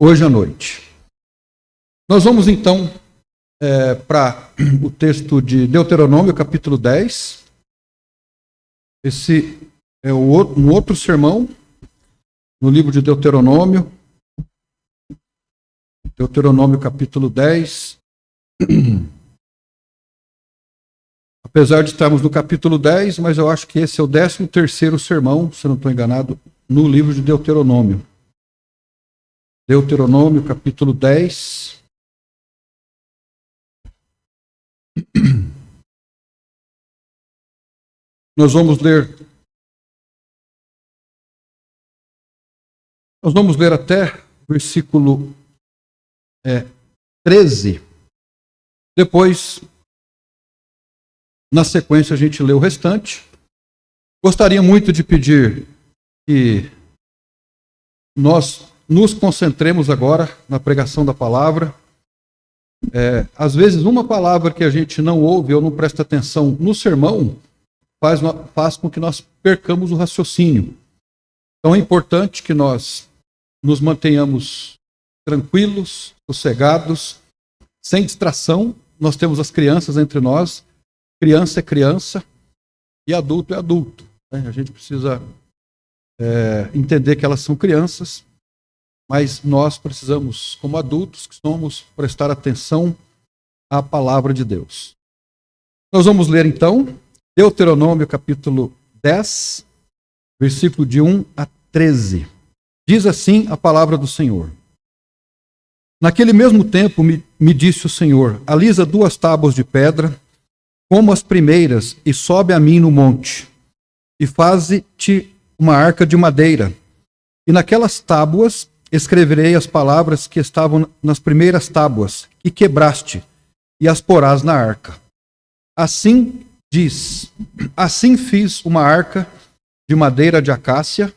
hoje à noite. Nós vamos então para o texto de Deuteronômio, capítulo 10. Esse é um outro sermão no livro de Deuteronômio. Deuteronômio, capítulo 10. Apesar de estarmos no capítulo 10, mas eu acho que esse é o 13º sermão, se eu não estou enganado, no livro de Deuteronômio. Deuteronômio, capítulo 10. Nós vamos ler até o versículo 13. Depois, na sequência, a gente lê o restante. Gostaria muito de pedir que nós nos concentremos agora na pregação da palavra. Às vezes, uma palavra que a gente não ouve ou não presta atenção no sermão faz com que nós percamos o raciocínio. Então é importante que nós nos mantenhamos tranquilos, sossegados, sem distração. Nós temos as crianças entre nós. Criança é criança e adulto é adulto. A gente precisa entender que elas são crianças, mas nós precisamos, como adultos que somos, prestar atenção à palavra de Deus. Nós vamos ler então Deuteronômio capítulo 10, versículo de 1 a 13. Diz assim a palavra do Senhor. Naquele mesmo tempo me disse o Senhor: alisa 2 tábuas de pedra, como as primeiras, e sobe a mim no monte, e faze-te uma arca de madeira. E naquelas tábuas escreverei as palavras que estavam nas primeiras tábuas, que quebraste, e as porás na arca. Assim diz: assim fiz uma arca de madeira de acácia,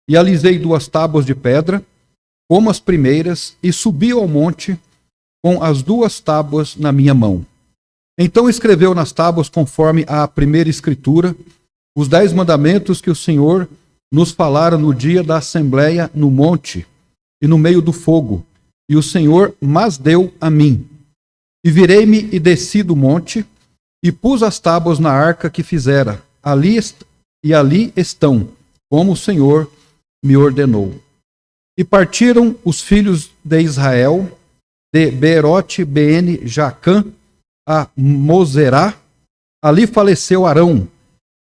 e alisei 2 tábuas de pedra, como as primeiras, e subi ao monte com as 2 tábuas na minha mão. Então escreveu nas tábuas, conforme a primeira escritura, os 10 mandamentos que o Senhor nos falara no dia da assembleia no monte e no meio do fogo, e o Senhor mas deu a mim. E virei-me e desci do monte, e pus as tábuas na arca que fizera. Ali estão, como o Senhor me ordenou. E partiram os filhos de Israel, de Beerote Bene Jacã, a Mozerá. Ali faleceu Arão,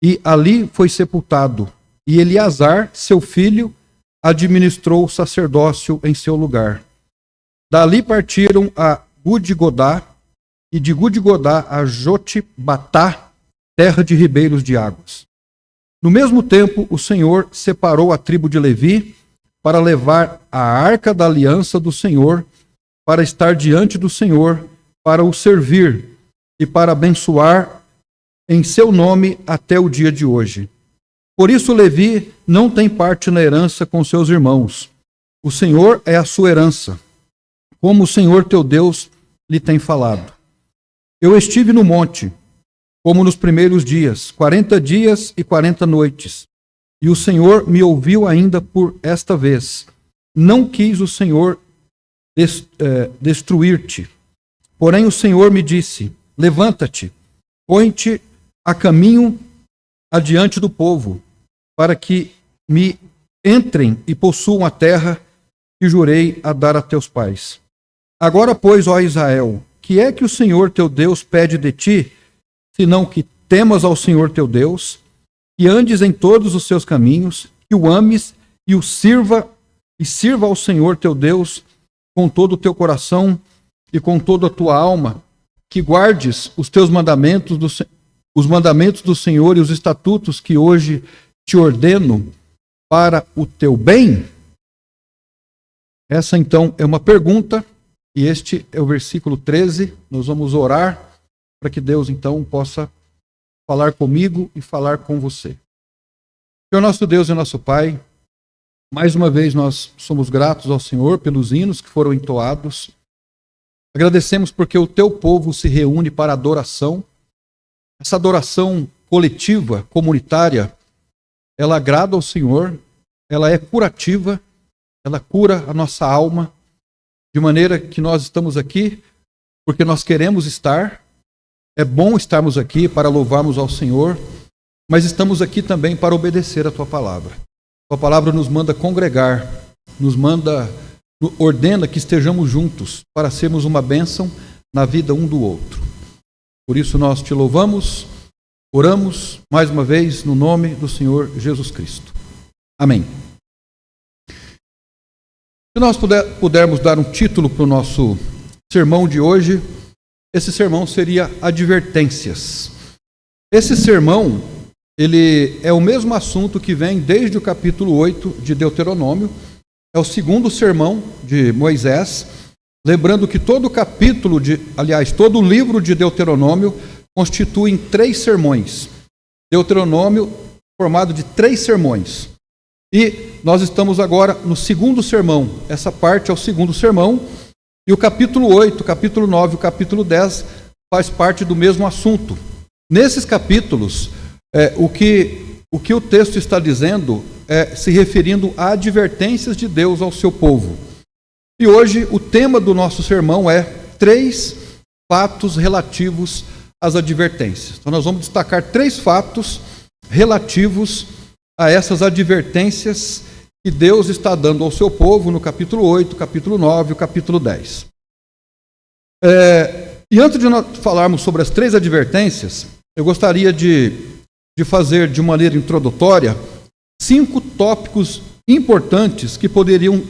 e ali foi sepultado. E Eleazar, seu filho, administrou o sacerdócio em seu lugar. Dali partiram a Gudigodá, e de Gudigodá a Jotibatá, terra de ribeiros de águas. No mesmo tempo, o Senhor separou a tribo de Levi para levar a arca da aliança do Senhor, para estar diante do Senhor, para o servir e para abençoar em seu nome até o dia de hoje. Por isso Levi não tem parte na herança com seus irmãos. O Senhor é a sua herança, como o Senhor teu Deus lhe tem falado. Eu estive no monte, como nos primeiros dias, 40 dias e 40 noites, e o Senhor me ouviu ainda por esta vez. Não quis o Senhor destruir-te. Porém o Senhor me disse: levanta-te, põe-te a caminho adiante do povo, para que me entrem e possuam a terra que jurei a dar a teus pais. Agora, pois, ó Israel, que é que o Senhor teu Deus pede de ti, senão que temas ao Senhor teu Deus, que andes em todos os seus caminhos, que o ames e o sirva ao Senhor teu Deus com todo o teu coração e com toda a tua alma, que guardes os teus mandamentos, os mandamentos do Senhor e os estatutos que hoje te ordeno para o teu bem? Essa então é uma pergunta, e este é o versículo 13. Nós vamos orar para que Deus então possa falar comigo e falar com você. Senhor nosso Deus e nosso Pai, mais uma vez nós somos gratos ao Senhor pelos hinos que foram entoados. Agradecemos porque o teu povo se reúne para adoração. Essa adoração coletiva, comunitária, ela agrada ao Senhor, ela é curativa, ela cura a nossa alma, de maneira que nós estamos aqui porque nós queremos estar. É bom estarmos aqui para louvarmos ao Senhor, mas estamos aqui também para obedecer a Tua palavra. Tua palavra nos manda congregar, ordena que estejamos juntos para sermos uma bênção na vida um do outro. Por isso nós te louvamos, oramos mais uma vez no nome do Senhor Jesus Cristo. Amém. Se nós pudermos dar um título para o nosso sermão de hoje, esse sermão seria Advertências. Esse sermão, ele é o mesmo assunto que vem desde o capítulo 8 de Deuteronômio, é o segundo sermão de Moisés, lembrando que todo o livro de Deuteronômio constitui em 3 sermões. Deuteronômio formado de 3 sermões. E nós estamos agora no segundo sermão. Essa parte é o segundo sermão. E o capítulo 8, o capítulo 9 e o capítulo 10 faz parte do mesmo assunto. Nesses capítulos, o que o texto está dizendo é se referindo a advertências de Deus ao seu povo. E hoje o tema do nosso sermão é 3 fatos relativos às advertências. Então nós vamos destacar 3 fatos relativos a essas advertências que Deus está dando ao seu povo no capítulo 8, capítulo 9 e o capítulo 10. E antes de nós falarmos sobre as 3 advertências, eu gostaria de fazer de maneira introdutória 5 tópicos importantes que poderiam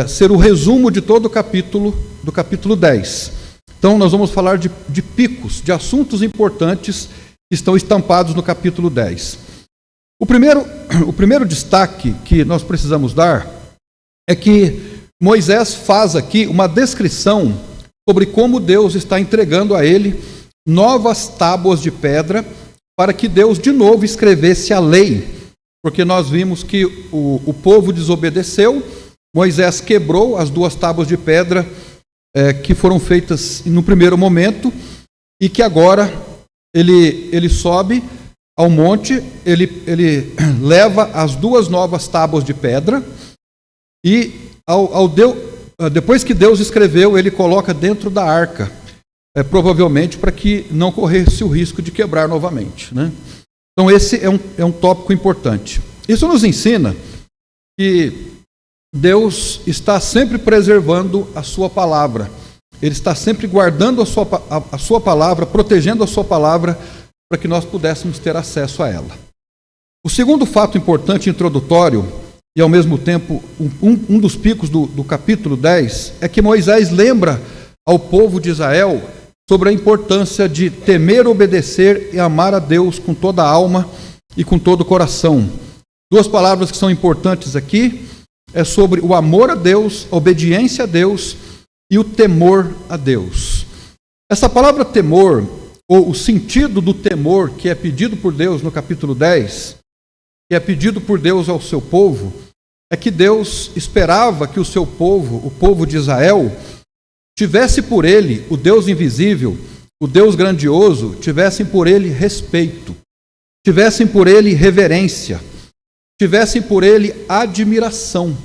ser o resumo de todo o capítulo, do capítulo 10. Então nós vamos falar de picos, de assuntos importantes que estão estampados no capítulo 10. O primeiro destaque que nós precisamos dar é que Moisés faz aqui uma descrição sobre como Deus está entregando a ele novas tábuas de pedra para que Deus de novo escrevesse a lei, porque nós vimos que o povo desobedeceu, Moisés quebrou as 2 tábuas de pedra que foram feitas no primeiro momento e que agora ele sobe ao monte, ele leva as 2 novas tábuas de pedra e depois que Deus escreveu, ele coloca dentro da arca, provavelmente para que não corresse o risco de quebrar novamente, né? Então esse é um tópico importante. Isso nos ensina que Deus está sempre preservando a sua palavra, Ele está sempre guardando a sua palavra, protegendo a sua palavra, para que nós pudéssemos ter acesso a ela. O segundo fato importante introdutório, e ao mesmo tempo um dos picos do capítulo 10, é que Moisés lembra ao povo de Israel sobre a importância de temer, obedecer e amar a Deus com toda a alma e com todo o coração. 2 palavras que são importantes aqui é sobre o amor a Deus, a obediência a Deus e o temor a Deus. Essa palavra temor, ou o sentido do temor que é pedido por Deus no capítulo 10, que é pedido por Deus ao seu povo, é que Deus esperava que o seu povo, o povo de Israel, tivesse por ele, o Deus invisível, o Deus grandioso, tivessem por ele respeito, tivessem por ele reverência, tivessem por ele admiração.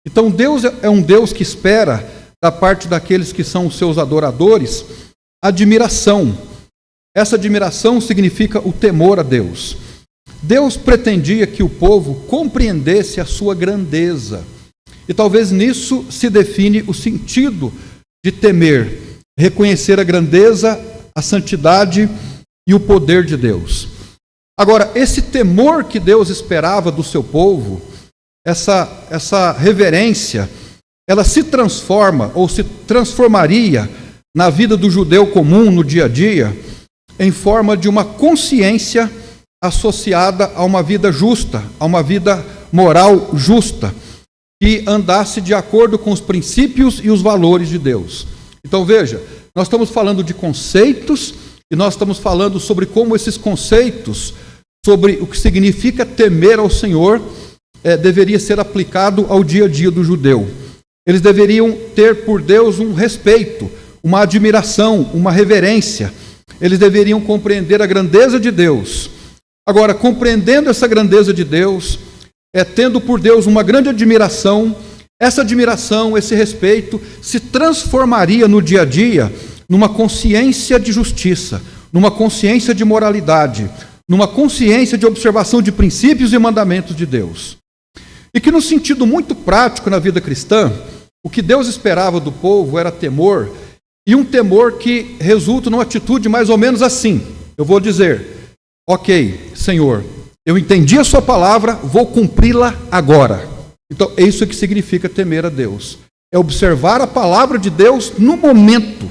Então Deus é um Deus que espera, da parte daqueles que são os seus adoradores, admiração. Essa admiração significa o temor a Deus. Deus pretendia que o povo compreendesse a sua grandeza. E talvez nisso se define o sentido de temer, reconhecer a grandeza, a santidade e o poder de Deus. Agora, esse temor que Deus esperava do seu povo, essa reverência, ela se transforma ou se transformaria na vida do judeu comum, no dia a dia, em forma de uma consciência associada a uma vida justa, a uma vida moral justa, que andasse de acordo com os princípios e os valores de Deus. Então veja, nós estamos falando de conceitos e nós estamos falando sobre como esses conceitos, sobre o que significa temer ao Senhor, deveria ser aplicado ao dia a dia do judeu. Eles deveriam ter por Deus um respeito, uma admiração, uma reverência. Eles deveriam compreender a grandeza de Deus. Agora, compreendendo essa grandeza de Deus, tendo por Deus uma grande admiração, essa admiração, esse respeito se transformaria no dia a dia numa consciência de justiça, numa consciência de moralidade, numa consciência de observação de princípios e mandamentos de Deus. E que, no sentido muito prático na vida cristã, o que Deus esperava do povo era temor, e um temor que resulta numa atitude mais ou menos assim. Eu vou dizer: ok, Senhor, eu entendi a sua palavra, vou cumpri-la agora. Então, é isso que significa temer a Deus. É observar a palavra de Deus no momento,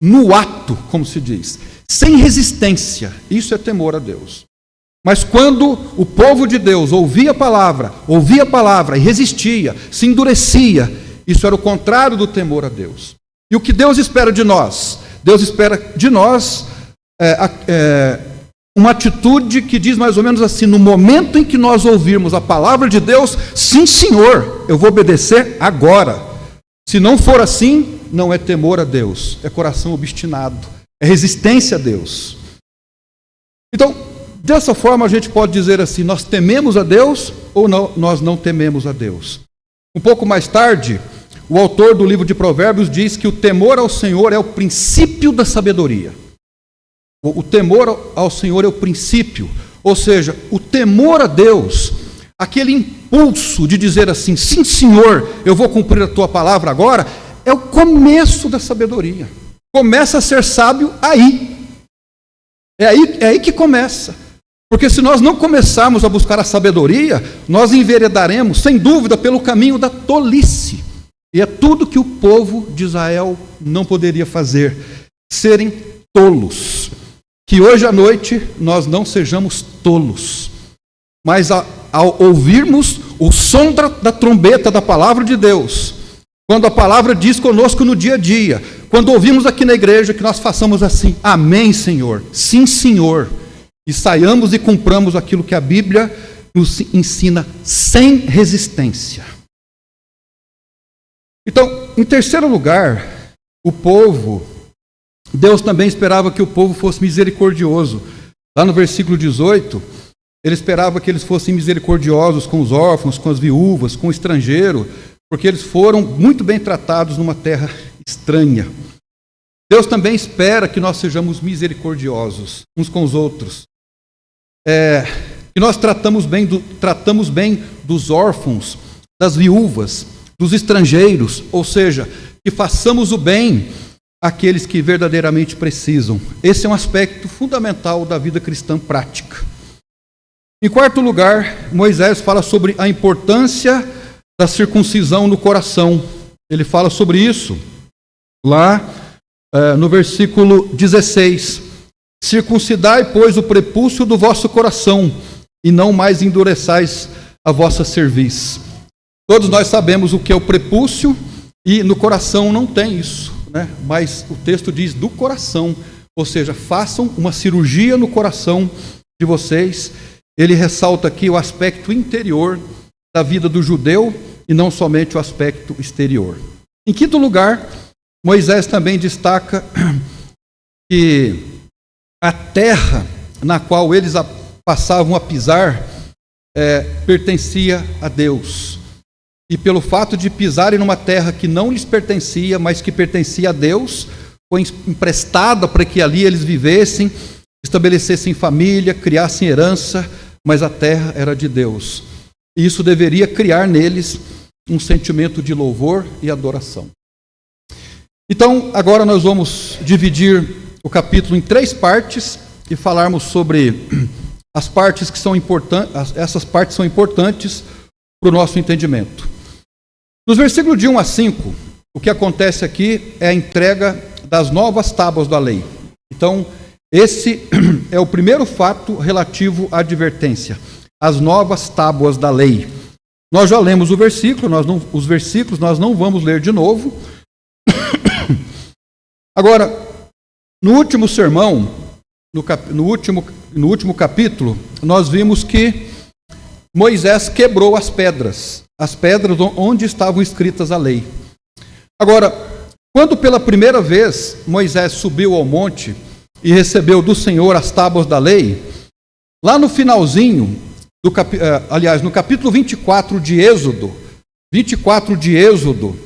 no ato, como se diz, sem resistência. Isso é temor a Deus. Mas quando o povo de Deus ouvia a palavra e resistia, se endurecia, isso era o contrário do temor a Deus. E o que Deus espera de nós? Deus espera de nós uma atitude que diz mais ou menos assim: no momento em que nós ouvirmos a palavra de Deus, sim, Senhor, eu vou obedecer agora. Se não for assim, não é temor a Deus, é coração obstinado, é resistência a Deus. Então, dessa forma a gente pode dizer assim: nós tememos a Deus ou não, nós não tememos a Deus. Um pouco mais tarde, o autor do livro de Provérbios diz que o temor ao Senhor é o princípio da sabedoria. O temor ao Senhor é o princípio, ou seja, o temor a Deus, aquele impulso de dizer assim: sim, Senhor, eu vou cumprir a tua palavra agora, é o começo da sabedoria. Começa a ser sábio aí. É aí que começa. Porque se nós não começarmos a buscar a sabedoria, nós enveredaremos, sem dúvida, pelo caminho da tolice. E é tudo que o povo de Israel não poderia fazer: serem tolos. Que hoje à noite nós não sejamos tolos, mas ao ouvirmos o som da trombeta da palavra de Deus, quando a palavra diz conosco no dia a dia, quando ouvimos aqui na igreja, que nós façamos assim: amém, Senhor, sim, Senhor, e saiamos e cumpramos aquilo que a Bíblia nos ensina sem resistência. Então, em terceiro lugar, Deus também esperava que o povo fosse misericordioso. Lá no versículo 18, ele esperava que eles fossem misericordiosos com os órfãos, com as viúvas, com o estrangeiro, porque eles foram muito bem tratados numa terra estranha. Deus também espera que nós sejamos misericordiosos uns com os outros. Que nós tratamos bem dos órfãos, das viúvas, dos estrangeiros, ou seja, que façamos o bem àqueles que verdadeiramente precisam. Esse é um aspecto fundamental da vida cristã prática. Em quarto lugar, Moisés fala sobre a importância da circuncisão no coração. Ele fala sobre isso lá no versículo 16. Circuncidai, pois, o prepúcio do vosso coração, e não mais endureçais a vossa cerviz. Todos nós sabemos o que é o prepúcio, e no coração não tem isso, né? Mas o texto diz do coração, ou seja, façam uma cirurgia no coração de vocês. Ele ressalta aqui o aspecto interior da vida do judeu e não somente o aspecto exterior. Em quinto lugar, Moisés também destaca que a terra na qual eles passavam a pisar pertencia a Deus. E pelo fato de pisarem numa terra que não lhes pertencia, mas que pertencia a Deus, foi emprestada para que ali eles vivessem, estabelecessem família, criassem herança, mas a terra era de Deus. E isso deveria criar neles um sentimento de louvor e adoração. Então, agora nós vamos dividir o capítulo em 3 partes e falarmos sobre as partes que são importantes. Essas partes são importantes para o nosso entendimento. Nos versículos de 1 a 5, o que acontece aqui é a entrega das novas tábuas da lei. Então, esse é o primeiro fato relativo à advertência, as novas tábuas da lei. Nós já lemos o versículo, os versículos nós não vamos ler de novo. Agora, no último sermão, no último capítulo, nós vimos que Moisés quebrou as pedras onde estavam escritas a lei. Agora, quando pela primeira vez Moisés subiu ao monte e recebeu do Senhor as tábuas da lei, lá no finalzinho, no capítulo 24 de Êxodo, 24 de Êxodo,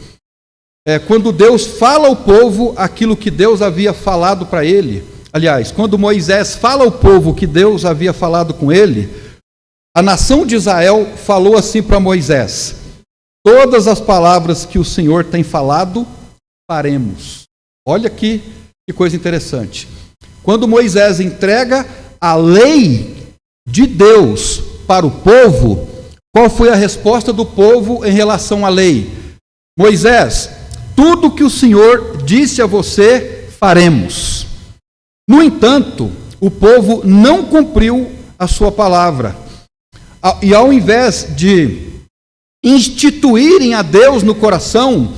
quando Deus fala ao povo aquilo que Deus havia falado para ele. Aliás, quando Moisés fala ao povo que Deus havia falado com ele, a nação de Israel falou assim para Moisés: todas as palavras que o Senhor tem falado, faremos. Olha aqui que coisa interessante. Quando Moisés entrega a lei de Deus para o povo, qual foi a resposta do povo em relação à lei? Moisés, tudo que o Senhor disse a você, faremos. No entanto, o povo não cumpriu a sua palavra. E ao invés de instituírem a Deus no coração,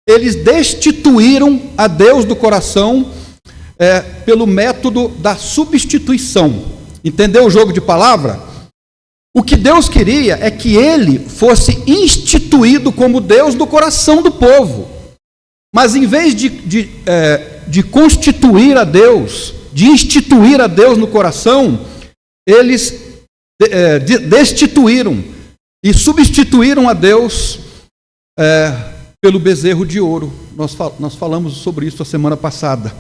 eles destituíram a Deus do coração pelo método da substituição. Entendeu o jogo de palavra? O que Deus queria é que ele fosse instituído como Deus do coração do povo. Mas em vez de constituir a Deus, de instituir a Deus no coração, eles destituíram e substituíram a Deus pelo bezerro de ouro. Nós falamos sobre isso a semana passada.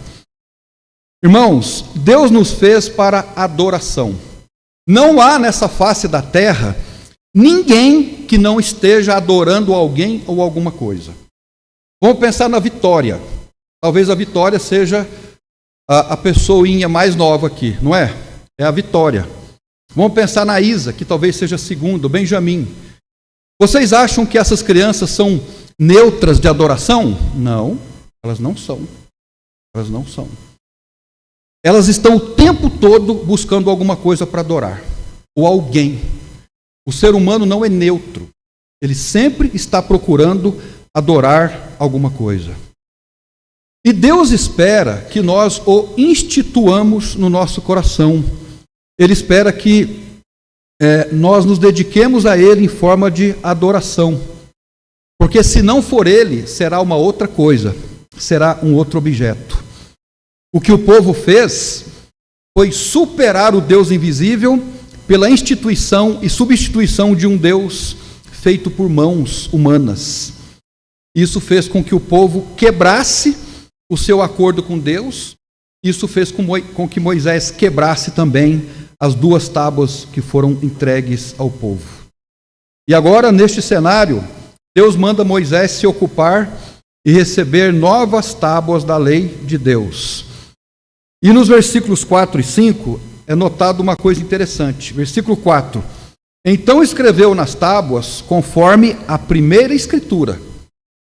Irmãos, Deus nos fez para adoração. Não há nessa face da terra ninguém que não esteja adorando alguém ou alguma coisa. Vamos pensar na Vitória. Talvez a Vitória seja a pessoinha mais nova aqui, não é? É a Vitória. Vamos pensar na Isa, que talvez seja a segunda, o Benjamin. Vocês acham que essas crianças são neutras de adoração? Não, elas não são. Elas não são. Elas estão o tempo todo buscando alguma coisa para adorar, ou alguém. O ser humano não é neutro. Ele sempre está procurando adorar alguma coisa. E Deus espera que nós o instituamos no nosso coração. Ele espera que nós nos dediquemos a Ele em forma de adoração. Porque se não for Ele, será uma outra coisa, será um outro objeto. O que o povo fez foi superar o Deus invisível pela instituição e substituição de um Deus feito por mãos humanas. Isso fez com que o povo quebrasse o seu acordo com Deus. Isso fez com que Moisés quebrasse também as 2 tábuas que foram entregues ao povo. E agora, neste cenário, Deus manda Moisés se ocupar e receber novas tábuas da lei de Deus. E nos versículos 4 e 5 é notado uma coisa interessante. Versículo 4. Então escreveu nas tábuas conforme a primeira escritura.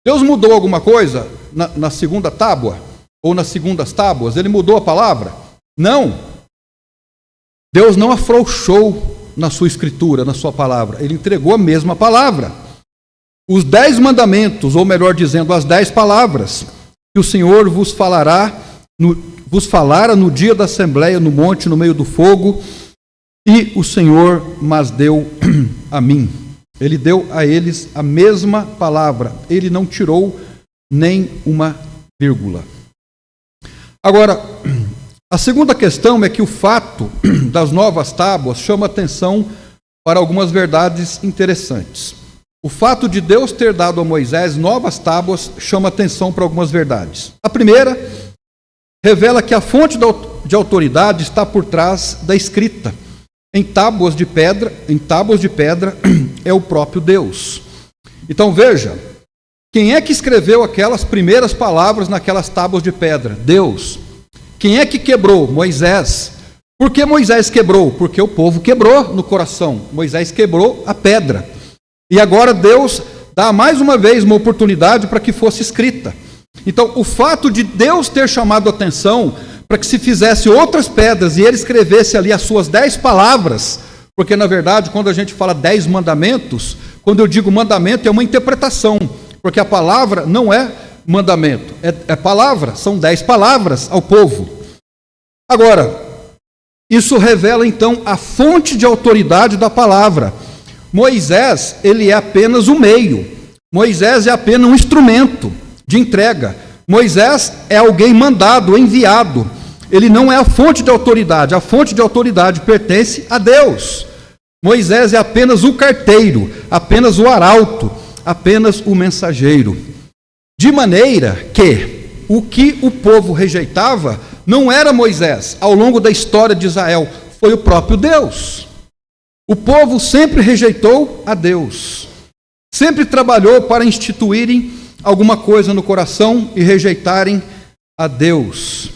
Deus mudou alguma coisa na segunda tábua? Ou nas segundas tábuas? Ele mudou a palavra? Não. Deus não afrouxou na sua escritura, na sua palavra. Ele entregou a mesma palavra. Os 10 mandamentos, ou melhor dizendo, as 10 palavras que o Senhor vos falara no dia da assembleia, no monte, no meio do fogo, e o Senhor mas deu a mim. Ele deu a eles a mesma palavra. Ele não tirou nem uma vírgula. Agora, a segunda questão é que o fato das novas tábuas chama atenção para algumas verdades interessantes. O fato de Deus ter dado a Moisés novas tábuas chama atenção para algumas verdades. A primeira revela que a fonte de autoridade está por trás da escrita. Em tábuas de pedra é o próprio Deus. Então veja, quem é que escreveu aquelas primeiras palavras naquelas tábuas de pedra? Deus. Quem é que quebrou? Moisés. Por que Moisés quebrou? Porque o povo quebrou no coração. Moisés quebrou a pedra. E agora Deus dá mais uma vez uma oportunidade para que fosse escrita. Então, o fato de Deus ter chamado a atenção para que se fizesse outras pedras e ele escrevesse ali as suas 10 palavras, porque na verdade, quando a gente fala 10 mandamentos, quando eu digo mandamento é uma interpretação, porque a palavra não é mandamento, é palavra, são 10 palavras ao povo. Agora, isso revela então a fonte de autoridade da palavra. Moisés, ele é apenas o meio. Moisés é apenas um instrumento de entrega. Moisés é alguém mandado, enviado. Ele não é a fonte de autoridade. A fonte de autoridade pertence a Deus. Moisés é apenas o carteiro, apenas o arauto, apenas o mensageiro. De maneira que o povo rejeitava não era Moisés, ao longo da história de Israel, foi o próprio Deus. O povo sempre rejeitou a Deus, sempre trabalhou para instituírem alguma coisa no coração e rejeitarem a Deus.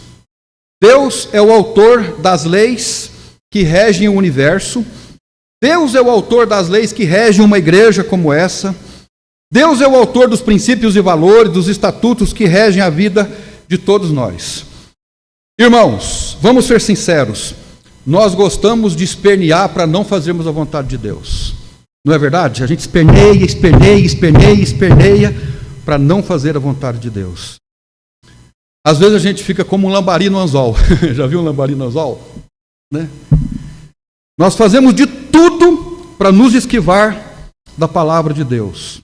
Deus é o autor das leis que regem o universo. Deus é o autor das leis que regem uma igreja como essa. Deus é o autor dos princípios e valores, dos estatutos que regem a vida de todos nós. Irmãos, vamos ser sinceros. Nós gostamos de espernear para não fazermos a vontade de Deus. Não é verdade? A gente esperneia para não fazer a vontade de Deus. Às vezes a gente fica como um lambari no anzol. Já viu um lambari no anzol? Né? Nós fazemos de tudo para nos esquivar da palavra de Deus.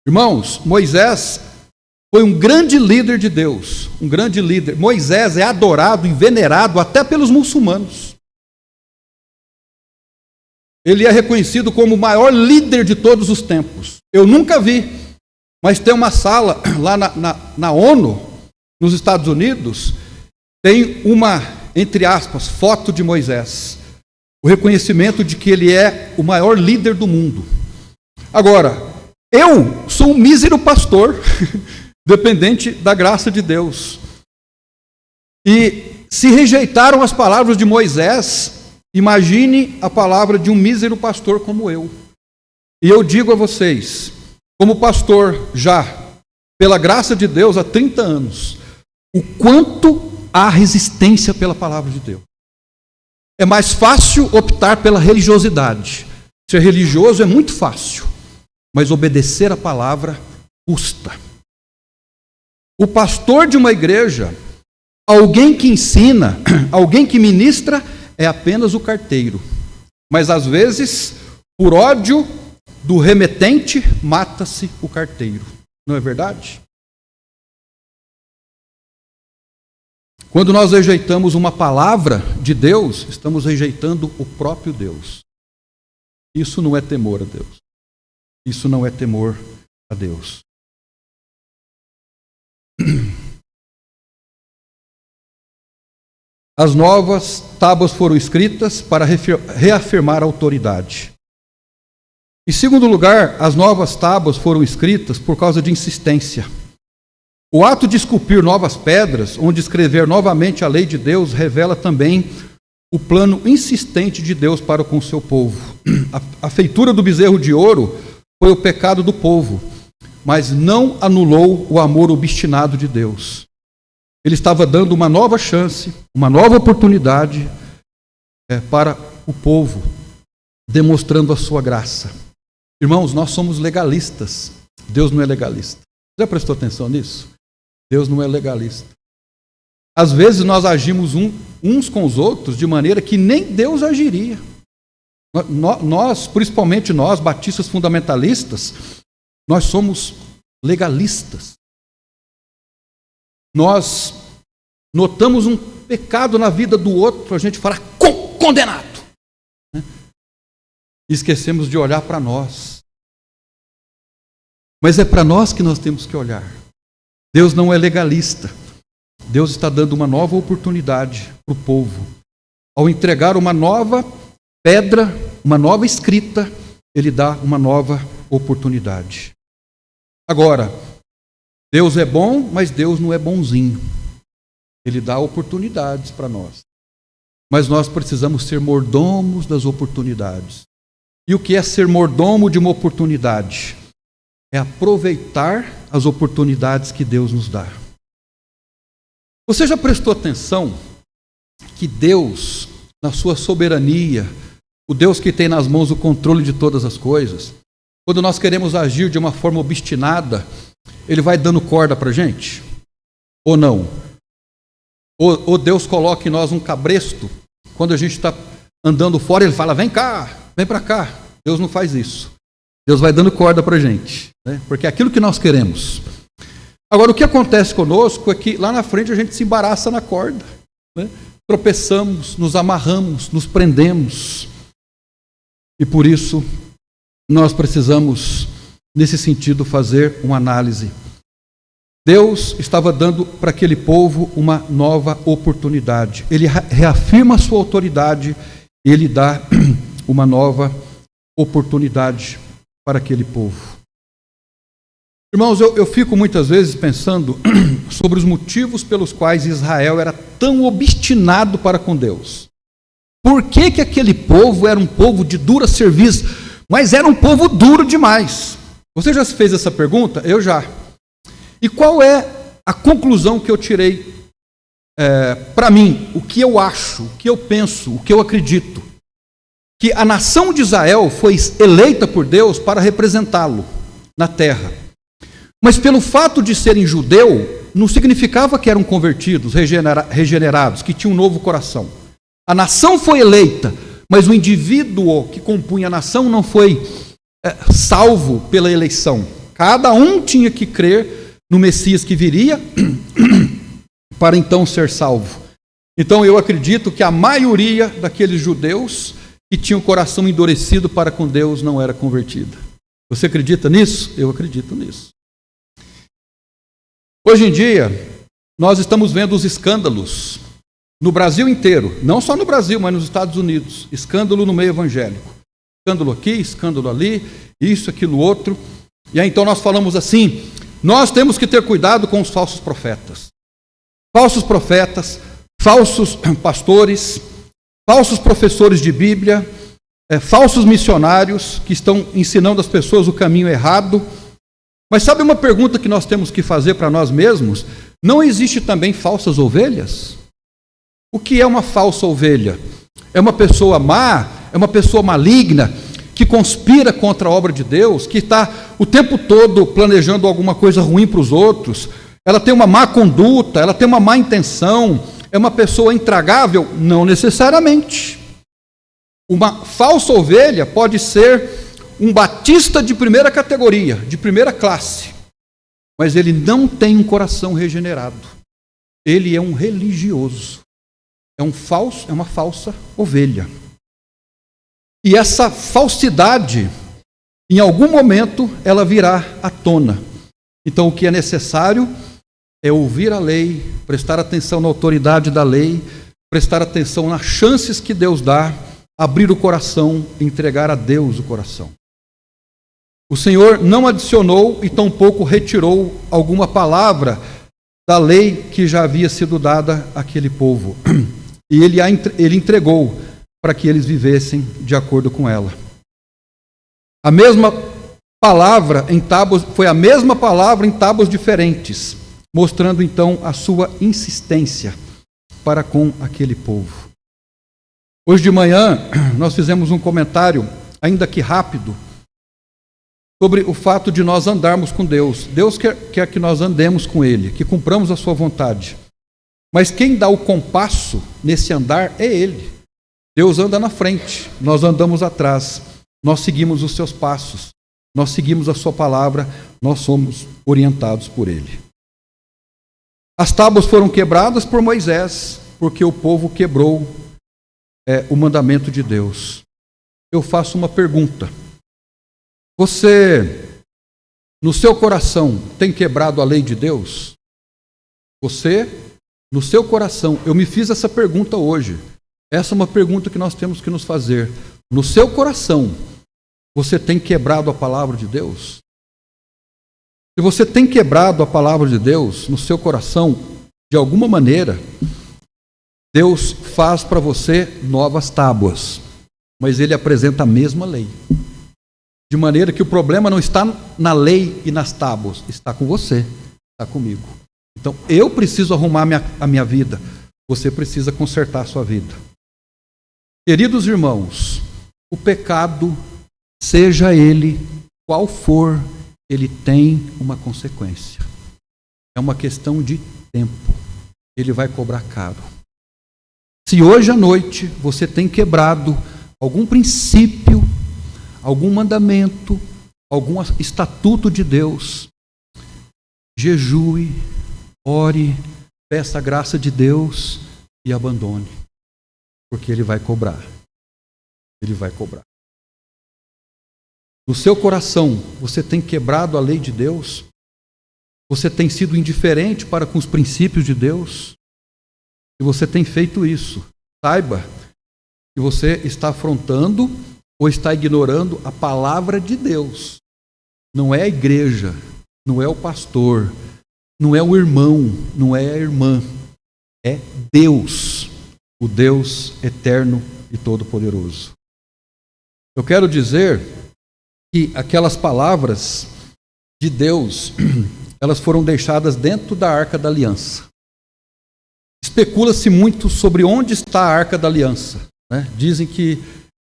Irmãos, Moisés foi um grande líder de Deus, um grande líder. Moisés é adorado e venerado até pelos muçulmanos. Ele é reconhecido como o maior líder de todos os tempos. Eu nunca vi, mas tem uma sala lá na ONU, nos Estados Unidos, tem uma, entre aspas, foto de Moisés. O reconhecimento de que ele é o maior líder do mundo. Agora, eu sou um mísero pastor, dependente da graça de Deus. E se rejeitaram as palavras de Moisés, imagine a palavra de um mísero pastor como eu. E eu digo a vocês, como pastor já, pela graça de Deus, há 30 anos, o quanto há resistência pela palavra de Deus. É mais fácil optar pela religiosidade. Ser religioso é muito fácil, mas obedecer a palavra custa. O pastor de uma igreja, alguém que ensina, alguém que ministra, é apenas o carteiro. Mas às vezes, por ódio do remetente, mata-se o carteiro. Não é verdade? Quando nós rejeitamos uma palavra de Deus, estamos rejeitando o próprio Deus. Isso não é temor a Deus. Isso não é temor a Deus. As novas tábuas foram escritas para reafirmar a autoridade. Em segundo lugar, as novas tábuas foram escritas por causa de insistência. O ato de esculpir novas pedras, onde escrever novamente a lei de Deus, revela também o plano insistente de Deus para com o seu povo. A feitura do bezerro de ouro foi o pecado do povo, mas não anulou o amor obstinado de Deus. Ele estava dando uma nova chance, uma nova oportunidade para o povo, demonstrando a sua graça. Irmãos, nós somos legalistas. Deus não é legalista. Já prestou atenção nisso? Deus não é legalista. Às vezes nós agimos uns com os outros de maneira que nem Deus agiria. Nós, principalmente nós, batistas fundamentalistas, nós somos legalistas. Nós notamos um pecado na vida do outro, a gente fala condenado. Né? E esquecemos de olhar para nós. Mas é para nós que nós temos que olhar. Deus não é legalista. Deus está dando uma nova oportunidade para o povo. Ao entregar uma nova pedra, uma nova escrita, Ele dá uma nova oportunidade. Agora, Deus é bom, mas Deus não é bonzinho. Ele dá oportunidades para nós. Mas nós precisamos ser mordomos das oportunidades. E o que é ser mordomo de uma oportunidade? É aproveitar as oportunidades que Deus nos dá. Você já prestou atenção que Deus, na sua soberania, o Deus que tem nas mãos o controle de todas as coisas, quando nós queremos agir de uma forma obstinada, Ele vai dando corda para a gente? Ou não? Ou Deus coloca em nós um cabresto, quando a gente está andando fora, Ele fala, vem cá, vem para cá. Deus não faz isso. Deus vai dando corda para a gente, né? Porque é aquilo que nós queremos. Agora, o que acontece conosco é que lá na frente a gente se embaraça na corda, né? Tropeçamos, nos amarramos, nos prendemos. E por isso, nós precisamos nesse sentido, fazer uma análise. Deus estava dando para aquele povo uma nova oportunidade. Ele reafirma a sua autoridade, ele dá uma nova oportunidade para aquele povo. Irmãos, eu fico muitas vezes pensando sobre os motivos pelos quais Israel era tão obstinado para com Deus. Por que que aquele povo era um povo de dura serviço, mas era um povo duro demais? Você já se fez essa pergunta? Eu já. E qual é a conclusão que eu tirei para mim? O que eu acho, o que eu penso, o que eu acredito? Que a nação de Israel foi eleita por Deus para representá-lo na terra. Mas pelo fato de serem judeu, não significava que eram convertidos, regenerados, que tinham um novo coração. A nação foi eleita, mas o indivíduo que compunha a nação não foi salvo pela eleição. Cada um tinha que crer no Messias que viria para então ser salvo. Então eu acredito que a maioria daqueles judeus que tinham o coração endurecido para com Deus não era convertida. Você acredita nisso? Eu acredito nisso. Hoje em dia, nós estamos vendo os escândalos no Brasil inteiro, não só no Brasil, mas nos Estados Unidos. Escândalo no meio evangélico. Escândalo aqui, escândalo ali, isso, aquilo, outro. E aí então nós falamos assim, nós temos que ter cuidado com os falsos profetas. Falsos profetas, falsos pastores, falsos professores de Bíblia, falsos missionários que estão ensinando as pessoas o caminho errado. Mas sabe uma pergunta que nós temos que fazer para nós mesmos? Não existe também falsas ovelhas? O que é uma falsa ovelha? É uma pessoa má, é uma pessoa maligna, que conspira contra a obra de Deus, que está o tempo todo planejando alguma coisa ruim para os outros, ela tem uma má conduta, ela tem uma má intenção, é uma pessoa intragável? Não necessariamente. Uma falsa ovelha pode ser um batista de primeira categoria, de primeira classe, mas ele não tem um coração regenerado. Ele é um religioso, é uma falsa ovelha. E essa falsidade, em algum momento, ela virá à tona. Então, o que é necessário é ouvir a lei, prestar atenção na autoridade da lei, prestar atenção nas chances que Deus dá, abrir o coração, entregar a Deus o coração. O Senhor não adicionou e tampouco retirou alguma palavra da lei que já havia sido dada àquele povo. E ele entregou para que eles vivessem de acordo com ela. A mesma palavra em tábuas, foi a mesma palavra em tábuas diferentes, mostrando então a sua insistência para com aquele povo. Hoje de manhã nós fizemos um comentário, ainda que rápido, sobre o fato de nós andarmos com Deus. Deus quer que nós andemos com Ele, que cumpramos a sua vontade. Mas quem dá o compasso nesse andar é Ele. Deus anda na frente, nós andamos atrás, nós seguimos os seus passos, nós seguimos a sua palavra, nós somos orientados por Ele. As tábuas foram quebradas por Moisés, porque o povo quebrou o mandamento de Deus. Eu faço uma pergunta. Você, no seu coração, tem quebrado a lei de Deus? Você, no seu coração, eu me fiz essa pergunta hoje. Essa é uma pergunta que nós temos que nos fazer. No seu coração, você tem quebrado a palavra de Deus? Se você tem quebrado a palavra de Deus no seu coração, de alguma maneira, Deus faz para você novas tábuas, mas Ele apresenta a mesma lei. De maneira que o problema não está na lei e nas tábuas, está com você, está comigo. Então, eu preciso arrumar a minha vida, você precisa consertar a sua vida. Queridos irmãos, o pecado, seja ele qual for, ele tem uma consequência. É uma questão de tempo. Ele vai cobrar caro. Se hoje à noite você tem quebrado algum princípio, algum mandamento, algum estatuto de Deus, jejue, ore, peça a graça de Deus e abandone. Porque Ele vai cobrar. Ele vai cobrar. no seu coração, você tem quebrado a lei de Deus? Você tem sido indiferente para com os princípios de Deus? Se você tem feito isso, saiba que você está afrontando ou está ignorando a palavra de Deus. Não é a igreja, não é o pastor, não é o irmão, não é a irmã. É Deus, o Deus eterno e todo-poderoso. Eu quero dizer que aquelas palavras de Deus, elas foram deixadas dentro da Arca da Aliança. Especula-se muito sobre onde está a Arca da Aliança, né? Dizem que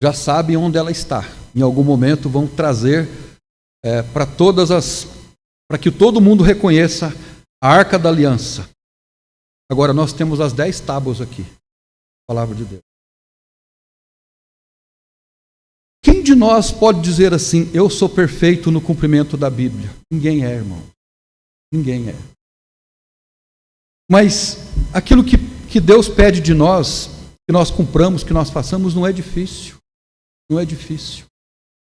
já sabem onde ela está. Em algum momento vão trazer para que todo mundo reconheça a Arca da Aliança. Agora nós temos as 10 tábuas aqui, a palavra de Deus. Quem de nós pode dizer assim, eu sou perfeito no cumprimento da Bíblia? Ninguém é, irmão. Ninguém é. Mas aquilo que Deus pede de nós, que nós cumpramos, que nós façamos, não é difícil. Não é difícil.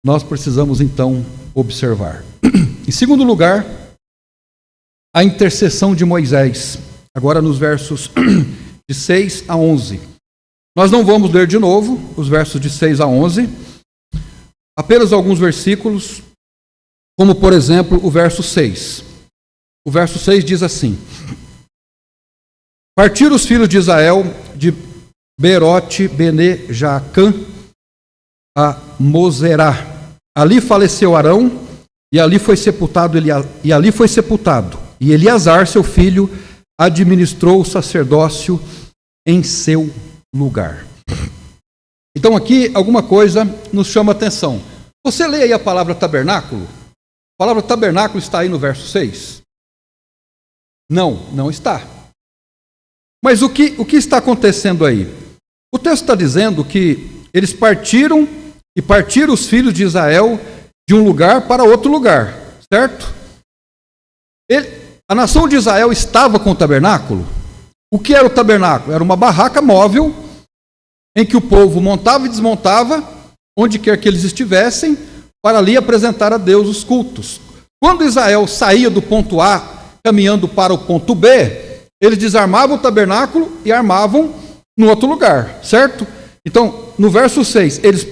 Nós precisamos, então, observar. Em segundo lugar, a intercessão de Moisés. Agora nos versos de 6 a 11. Nós não vamos ler de novo os versos de 6 a 11. Apenas alguns versículos, como por exemplo o verso 6. O verso 6 diz assim: Partiram os filhos de Israel de Beerote Bene Jaacã a Moserá. Ali faleceu Arão, e ali foi sepultado e Eleazar, seu filho, administrou o sacerdócio em seu lugar. Então aqui alguma coisa nos chama a atenção. Você lê aí a palavra tabernáculo? A palavra tabernáculo está aí no verso 6? Não está. Mas o que está acontecendo aí? O texto está dizendo que eles partiram os filhos de Israel de um lugar para outro lugar, certo? A nação de Israel estava com o tabernáculo. O que era o tabernáculo? Era uma barraca móvel em que o povo montava e desmontava, onde quer que eles estivessem, para ali apresentar a Deus os cultos. Quando Israel saía do ponto A, caminhando para o ponto B, eles desarmavam o tabernáculo e armavam no outro lugar, certo? Então, no verso 6, eles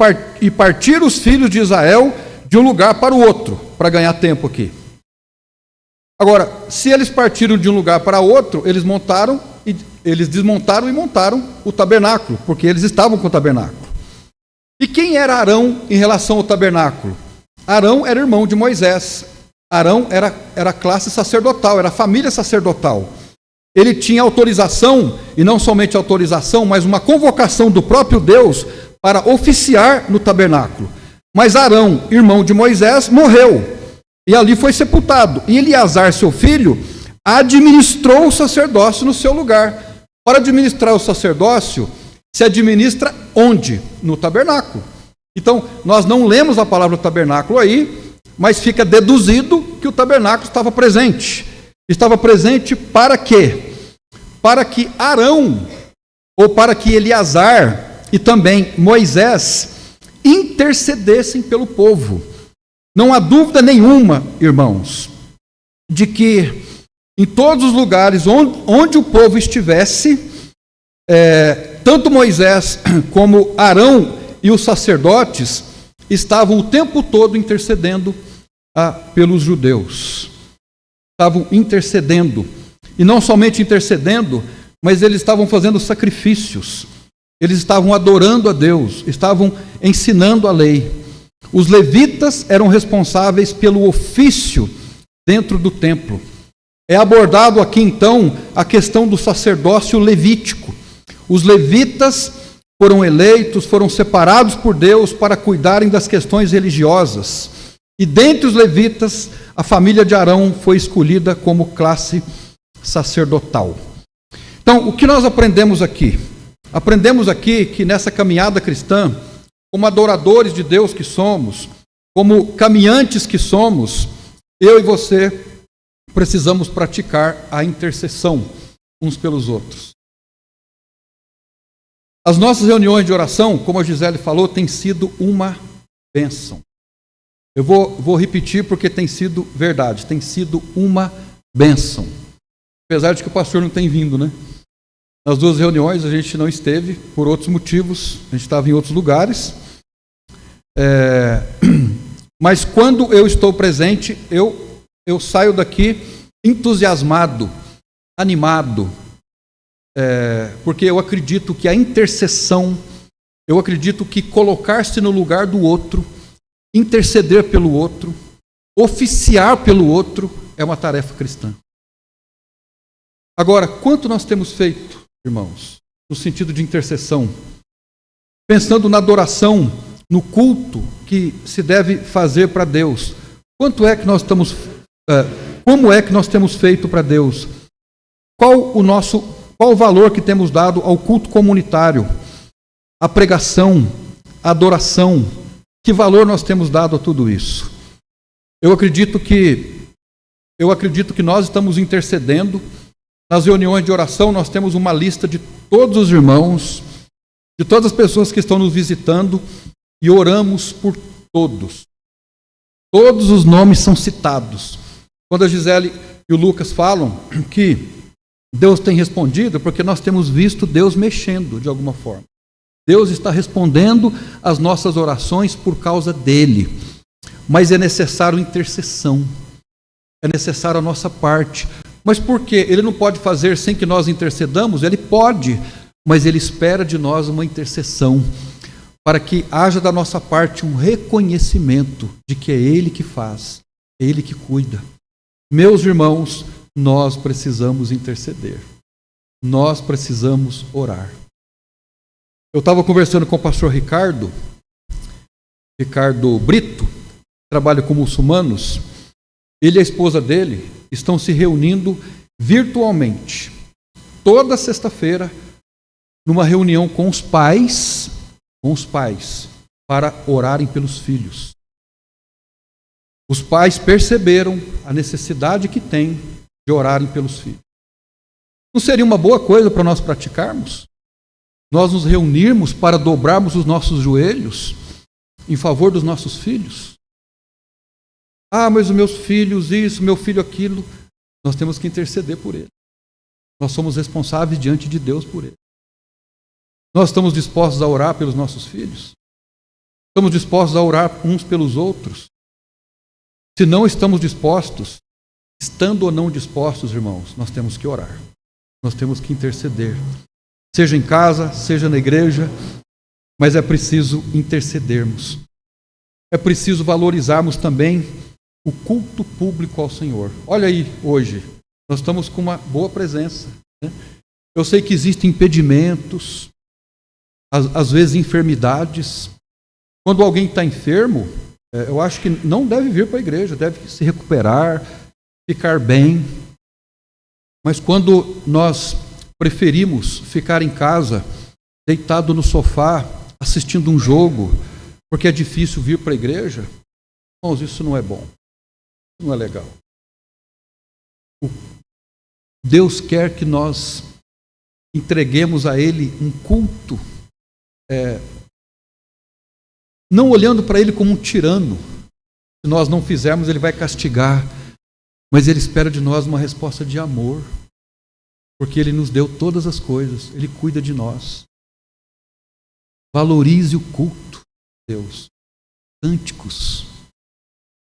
partiram os filhos de Israel de um lugar para o outro, para ganhar tempo aqui. Agora, se eles partiram de um lugar para outro, eles desmontaram e montaram o tabernáculo, porque eles estavam com o tabernáculo. E quem era Arão em relação ao tabernáculo? Arão era irmão de Moisés. Arão era classe sacerdotal, era família sacerdotal. Ele tinha autorização, e não somente autorização, mas uma convocação do próprio Deus para oficiar no tabernáculo. Mas Arão, irmão de Moisés, morreu. E ali foi sepultado. E Eleazar, seu filho, administrou o sacerdócio no seu lugar. Para administrar o sacerdócio, se administra onde? No tabernáculo. Então, nós não lemos a palavra tabernáculo aí, mas fica deduzido que o tabernáculo estava presente. Estava presente para quê? Para que Arão, ou para que Eleazar e também Moisés intercedessem pelo povo. Não há dúvida nenhuma, irmãos, de que em todos os lugares onde o povo estivesse, tanto Moisés como Arão e os sacerdotes estavam o tempo todo intercedendo pelos judeus. Estavam intercedendo. E não somente intercedendo, mas eles estavam fazendo sacrifícios. Eles estavam adorando a Deus, estavam ensinando a lei. Os levitas eram responsáveis pelo ofício dentro do templo. É abordado aqui então a questão do sacerdócio levítico. Os levitas foram eleitos, foram separados por Deus para cuidarem das questões religiosas. E dentre os levitas, a família de Arão foi escolhida como classe sacerdotal. Então, o que nós aprendemos aqui? Aprendemos aqui que nessa caminhada cristã, como adoradores de Deus que somos, como caminhantes que somos, eu e você precisamos praticar a intercessão uns pelos outros. As nossas reuniões de oração, como a Gisele falou, têm sido uma bênção. Eu vou repetir porque tem sido verdade, tem sido uma bênção. Apesar de que o pastor não tem vindo, né? Nas 2 reuniões a gente não esteve, por outros motivos, a gente estava em outros lugares. Mas quando eu estou presente, eu saio daqui entusiasmado, animado, porque eu acredito que a intercessão, eu acredito que colocar-se no lugar do outro, interceder pelo outro, oficiar pelo outro, é uma tarefa cristã. Agora, quanto nós temos feito, irmãos, no sentido de intercessão, pensando na adoração, no culto que se deve fazer para Deus, quanto é que nós estamos, como é que nós temos feito para Deus? Qual o valor que temos dado ao culto comunitário, à pregação, à adoração? Que valor nós temos dado a tudo isso? Eu acredito que nós estamos intercedendo. Nas reuniões de oração nós temos uma lista de todos os irmãos, de todas as pessoas que estão nos visitando, e oramos por todos. Todos os nomes são citados. Quando a Gisele e o Lucas falam que Deus tem respondido, porque nós temos visto Deus mexendo de alguma forma. Deus está respondendo às nossas orações por causa dele. Mas é necessário intercessão. É necessário a nossa parte. Mas por quê? Ele não pode fazer sem que nós intercedamos? Ele pode, mas ele espera de nós uma intercessão, para que haja da nossa parte um reconhecimento de que é ele que faz, é ele que cuida. Meus irmãos, nós precisamos interceder. Nós precisamos orar. Eu estava conversando com o pastor Ricardo Brito, que trabalha com muçulmanos. Ele e a esposa dele estão se reunindo virtualmente, toda sexta-feira, numa reunião com os pais, para orarem pelos filhos. Os pais perceberam a necessidade que tem de orarem pelos filhos. Não seria uma boa coisa para nós praticarmos? Nós nos reunirmos para dobrarmos os nossos joelhos em favor dos nossos filhos? Ah, mas os meus filhos isso, meu filho aquilo. Nós temos que interceder por ele. Nós somos responsáveis diante de Deus por ele. Nós estamos dispostos a orar pelos nossos filhos? Estamos dispostos a orar uns pelos outros? Se não estamos dispostos, estando ou não dispostos, irmãos, nós temos que orar. Nós temos que interceder. Seja em casa, seja na igreja, mas é preciso intercedermos. É preciso valorizarmos também o culto público ao Senhor. Olha aí, hoje, nós estamos com uma boa presença, né? Eu sei que existem impedimentos, às vezes enfermidades. Quando alguém está enfermo, eu acho que não deve vir para a igreja, deve se recuperar, ficar bem. Mas quando nós preferimos ficar em casa, deitado no sofá, assistindo um jogo, porque é difícil vir para a igreja, irmãos, isso não é bom, não é legal. Deus quer que nós entreguemos a Ele um culto, não olhando para Ele como um tirano. Se nós não fizermos, Ele vai castigar, mas Ele espera de nós uma resposta de amor, porque Ele nos deu todas as coisas, Ele cuida de nós. Valorize o culto, Deus. Cânticos.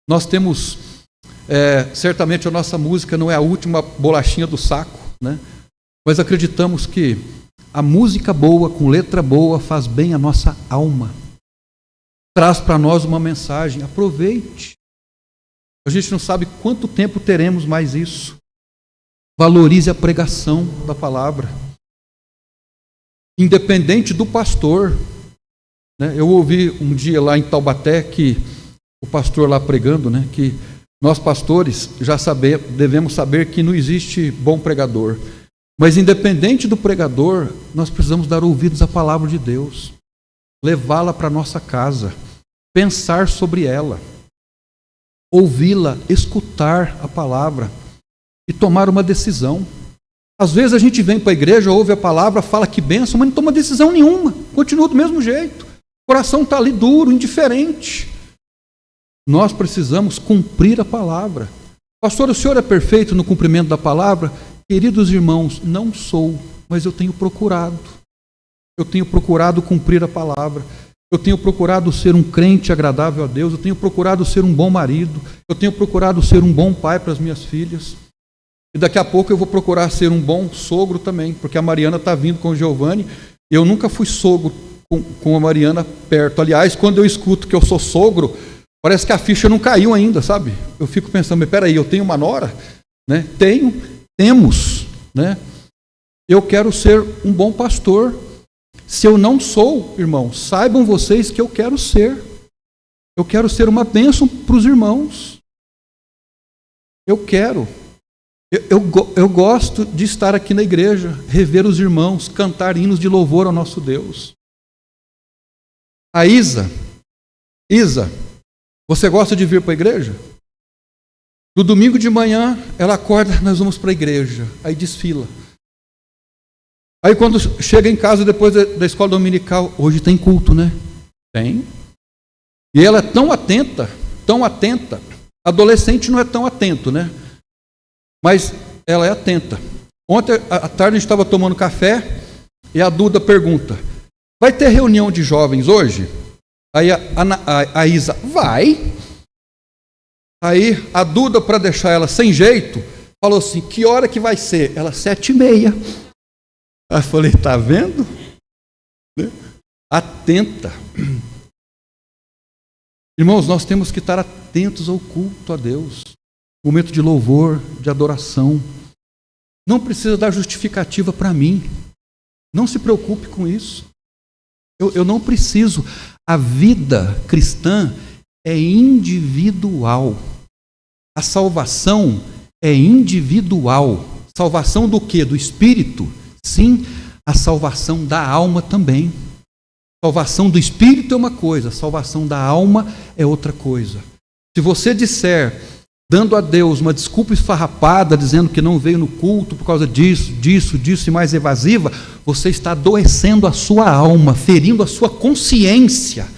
Nós temos, certamente a nossa música não é a última bolachinha do saco, né? Mas acreditamos que a música boa, com letra boa, faz bem à nossa alma. Traz para nós uma mensagem. Aproveite. A gente não sabe quanto tempo teremos mais isso. Valorize a pregação da palavra. Independente do pastor. Né? Eu ouvi um dia lá em Taubaté que o pastor lá pregando, né, que nós pastores devemos saber que não existe bom pregador. Mas independente do pregador, nós precisamos dar ouvidos à palavra de Deus. Levá-la para a nossa casa. Pensar sobre ela. Ouvi-la, escutar a palavra e tomar uma decisão. Às vezes a gente vem para a igreja, ouve a palavra, fala que bênção, mas não toma decisão nenhuma. Continua do mesmo jeito. O coração está ali duro, indiferente. Nós precisamos cumprir a palavra. Pastor, o senhor é perfeito no cumprimento da palavra? Queridos irmãos, não sou, mas eu tenho procurado. Eu tenho procurado cumprir a palavra. Eu tenho procurado ser um crente agradável a Deus. Eu tenho procurado ser um bom marido. Eu tenho procurado ser um bom pai para as minhas filhas. E daqui a pouco eu vou procurar ser um bom sogro também, porque a Mariana está vindo com o Giovanni. Eu nunca fui sogro com a Mariana perto. Aliás, quando eu escuto que eu sou sogro, parece que a ficha não caiu ainda, sabe? Eu fico pensando, mas peraí, eu tenho uma nora? Né? Temos. Né? Eu quero ser um bom pastor. Se eu não sou, irmãos, saibam vocês que eu quero ser. Eu quero ser uma bênção para os irmãos. Eu quero. Eu gosto de estar aqui na igreja, rever os irmãos, cantar hinos de louvor ao nosso Deus. A Isa, você gosta de vir para a igreja? No domingo de manhã, ela acorda, nós vamos para a igreja, aí desfila. Aí quando chega em casa, depois da escola dominical, hoje tem culto, né? Tem. E ela é tão atenta, adolescente não é tão atento, né? Mas ela é atenta. Ontem à tarde a gente estava tomando café e a Duda pergunta, vai ter reunião de jovens hoje? Aí a Isa, vai. Aí a Duda, para deixar ela sem jeito, falou assim, que hora que vai ser? Ela, 7h30. Aí eu falei, tá vendo? Atenta. Irmãos, nós temos que estar atentos ao culto a Deus. Momento de louvor, de adoração. Não precisa dar justificativa para mim. Não se preocupe com isso. Eu não preciso. A vida cristã é individual. A salvação é individual. Salvação do quê? Do espírito? Sim, a salvação da alma também. Salvação do espírito é uma coisa, a salvação da alma é outra coisa. Se você disser, dando a Deus uma desculpa esfarrapada, dizendo que não veio no culto por causa disso e mais evasiva, você está adoecendo a sua alma, ferindo a sua consciência.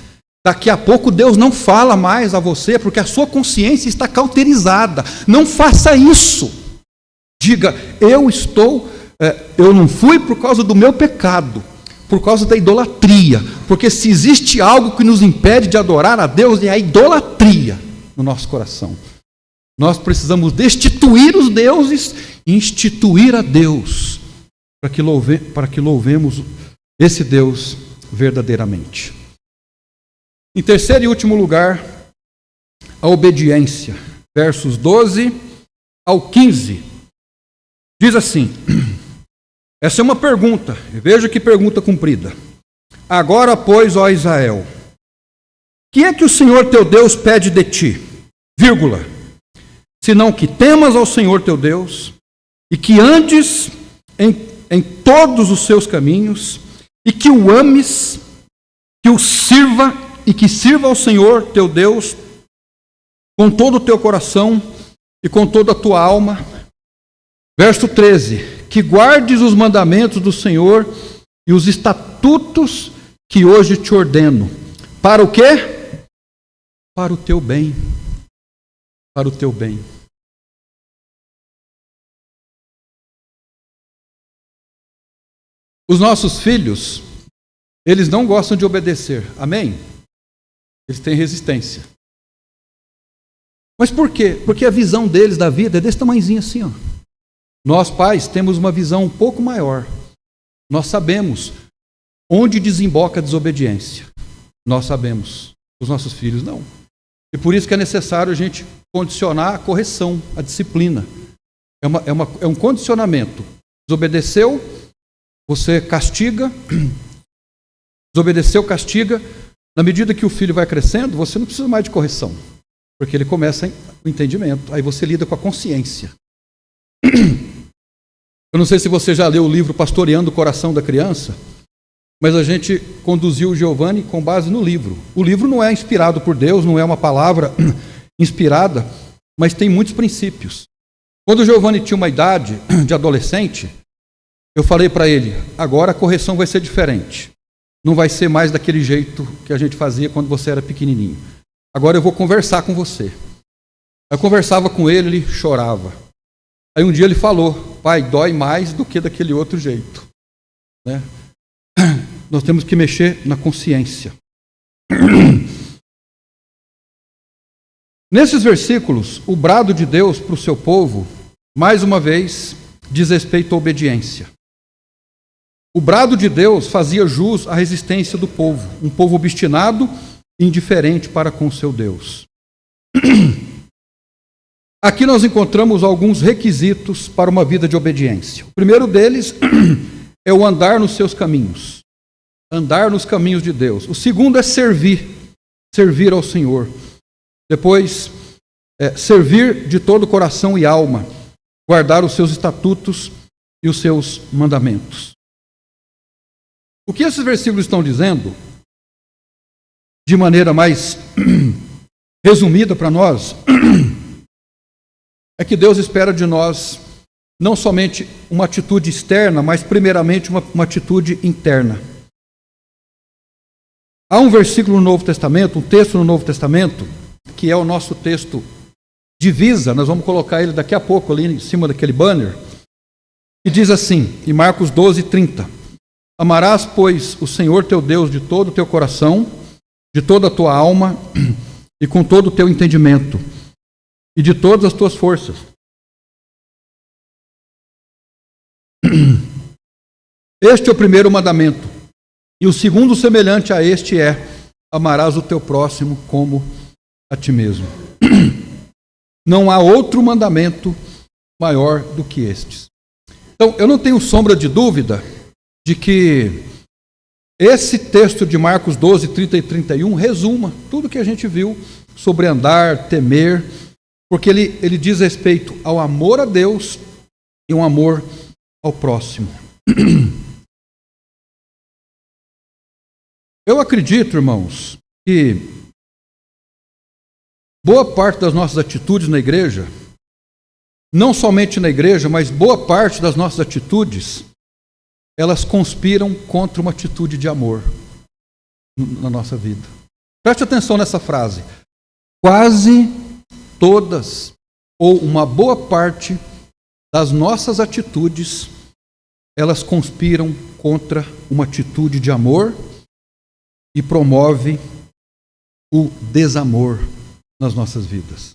Daqui a pouco Deus não fala mais a você, porque a sua consciência está cauterizada. Não faça isso. Diga, eu não fui por causa do meu pecado, por causa da idolatria, porque se existe algo que nos impede de adorar a Deus, é a idolatria no nosso coração. Nós precisamos destituir os deuses e instituir a Deus, para que louvemos esse Deus verdadeiramente. Em terceiro e último lugar, a obediência. Versos 12 ao 15. Diz assim, essa é uma pergunta, veja que pergunta cumprida. Agora, pois, ó Israel, que é que o Senhor teu Deus pede de ti? Vírgula. Senão que temas ao Senhor teu Deus, e que andes em todos os seus caminhos, e que o ames, que o sirva, e que sirva ao Senhor teu Deus com todo o teu coração e com toda a tua alma. Verso 13. Que guardes os mandamentos do Senhor e os estatutos que hoje te ordeno. Para o quê? Para o teu bem. Para o teu bem. Os nossos filhos, eles não gostam de obedecer. Amém? Eles têm resistência. Mas por quê? Porque a visão deles da vida é desse tamanhozinho assim, ó. Nós, pais, temos uma visão um pouco maior. Nós sabemos onde desemboca a desobediência. Nós sabemos. Os nossos filhos não. E por isso que é necessário a gente condicionar a correção, a disciplina. É um condicionamento. Desobedeceu, você castiga. Desobedeceu, castiga. Na medida que o filho vai crescendo, você não precisa mais de correção. Porque ele começa o entendimento. Aí você lida com a consciência. Eu não sei se você já leu o livro Pastoreando o Coração da Criança, mas a gente conduziu o Giovanni com base no livro. O livro não é inspirado por Deus, não é uma palavra inspirada, mas tem muitos princípios. Quando o Giovanni tinha uma idade de adolescente, eu falei para ele, agora a correção vai ser diferente. Não vai ser mais daquele jeito que a gente fazia quando você era pequenininho. agora eu vou conversar com você. Eu conversava com ele, ele chorava. Aí um dia ele falou, pai, dói mais do que daquele outro jeito. Né? Nós temos que mexer na consciência. Nesses versículos, o brado de Deus para o seu povo, mais uma vez, diz respeito à obediência. O brado de Deus fazia jus à resistência do povo, um povo obstinado e indiferente para com o seu Deus. Aqui nós encontramos alguns requisitos para uma vida de obediência. O primeiro deles é o andar nos seus caminhos. Andar nos caminhos de Deus. O segundo é servir ao Senhor. Depois, servir de todo o coração e alma, guardar os seus estatutos e os seus mandamentos. O que esses versículos estão dizendo, de maneira mais resumida para nós, é que Deus espera de nós não somente uma atitude externa, mas primeiramente uma atitude interna. Há um versículo no Novo Testamento, um texto no Novo Testamento, que é o nosso texto divisa, nós vamos colocar ele daqui a pouco ali em cima daquele banner, que diz assim, em Marcos 12:30, amarás, pois, o Senhor teu Deus de todo o teu coração, de toda a tua alma e com todo o teu entendimento e de todas as tuas forças. Este é o primeiro mandamento. E o segundo semelhante a este é, amarás o teu próximo como a ti mesmo. Não há outro mandamento maior do que estes. Então, eu não tenho sombra de dúvida de que esse texto de Marcos 12, 30 e 31 resuma tudo que a gente viu sobre andar, temer, porque ele diz respeito ao amor a Deus e um amor ao próximo. Eu acredito, irmãos, que boa parte das nossas atitudes na igreja, não somente na igreja, mas boa parte das nossas atitudes, elas conspiram contra uma atitude de amor na nossa vida. Preste atenção nessa frase. Quase todas, ou uma boa parte das nossas atitudes, elas conspiram contra uma atitude de amor e promove o desamor nas nossas vidas.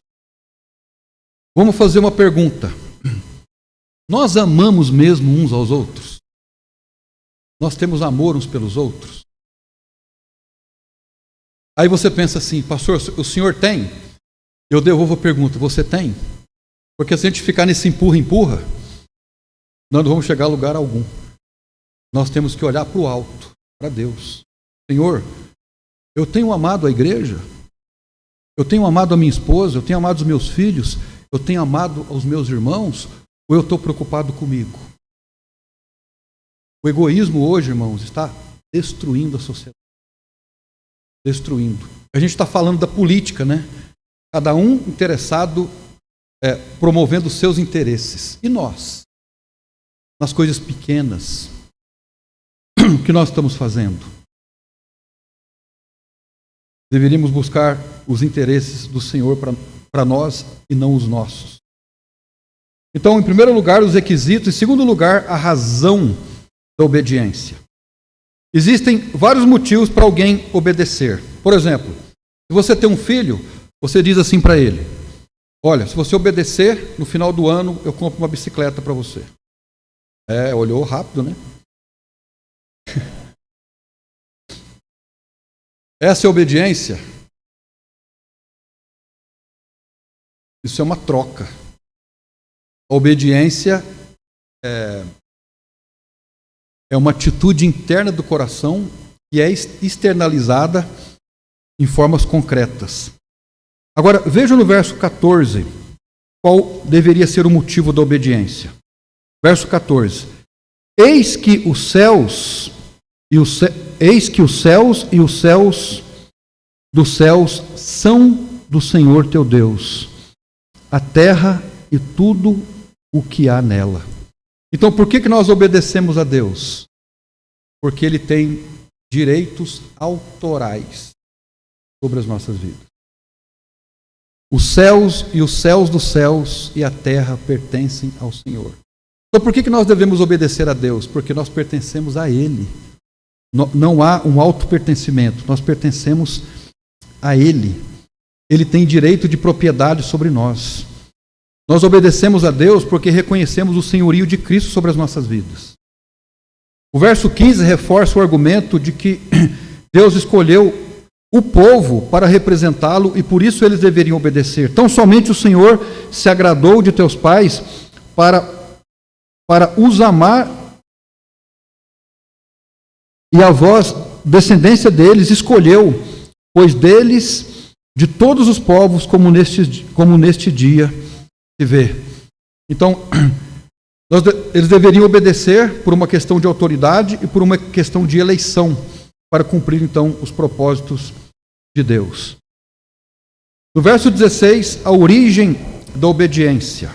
Vamos fazer uma pergunta. Nós amamos mesmo uns aos outros? Nós temos amor uns pelos outros? Aí você pensa assim, pastor, o senhor tem? Eu devolvo a pergunta, você tem? Porque se a gente ficar nesse empurra, nós não vamos chegar a lugar algum. Nós temos que olhar para o alto, para Deus. Senhor, eu tenho amado a igreja, eu tenho amado a minha esposa, eu tenho amado os meus filhos, eu tenho amado os meus irmãos, ou eu estou preocupado comigo? O egoísmo hoje, irmãos, está destruindo a sociedade. Destruindo. A gente está falando da política, né? Cada um interessado promovendo os seus interesses. E nós? Nas coisas pequenas. O que nós estamos fazendo? Deveríamos buscar os interesses do Senhor para nós e não os nossos. Então, em primeiro lugar, os requisitos. Em segundo lugar, a razão da obediência. Existem vários motivos para alguém obedecer. Por exemplo, se você tem um filho, você diz assim para ele, olha, se você obedecer, no final do ano eu compro uma bicicleta para você. Olhou rápido, né? Essa é a obediência. Isso é uma troca. A obediência é uma atitude interna do coração que é externalizada em formas concretas. Agora, veja no verso 14 qual deveria ser o motivo da obediência. Verso 14. Eis que os céus e os céus dos céus são do Senhor teu Deus, a terra e tudo o que há nela. Então, por que nós obedecemos a Deus? Porque Ele tem direitos autorais sobre as nossas vidas. Os céus e os céus dos céus e a terra pertencem ao Senhor. Então por que nós devemos obedecer a Deus? Porque nós pertencemos a Ele. Não há um auto-pertencimento, nós pertencemos a Ele. Ele tem direito de propriedade sobre nós. Nós obedecemos a Deus porque reconhecemos o senhorio de Cristo sobre as nossas vidas. O verso 15 reforça o argumento de que Deus escolheu o povo para representá-lo e por isso eles deveriam obedecer. Tão somente o Senhor se agradou de teus pais para os amar, e a vós, descendência deles, escolheu, pois deles, de todos os povos, como neste dia se vê. Então, eles deveriam obedecer por uma questão de autoridade e por uma questão de eleição, para cumprir, então, os propósitos de Deus. No verso 16, a origem da obediência.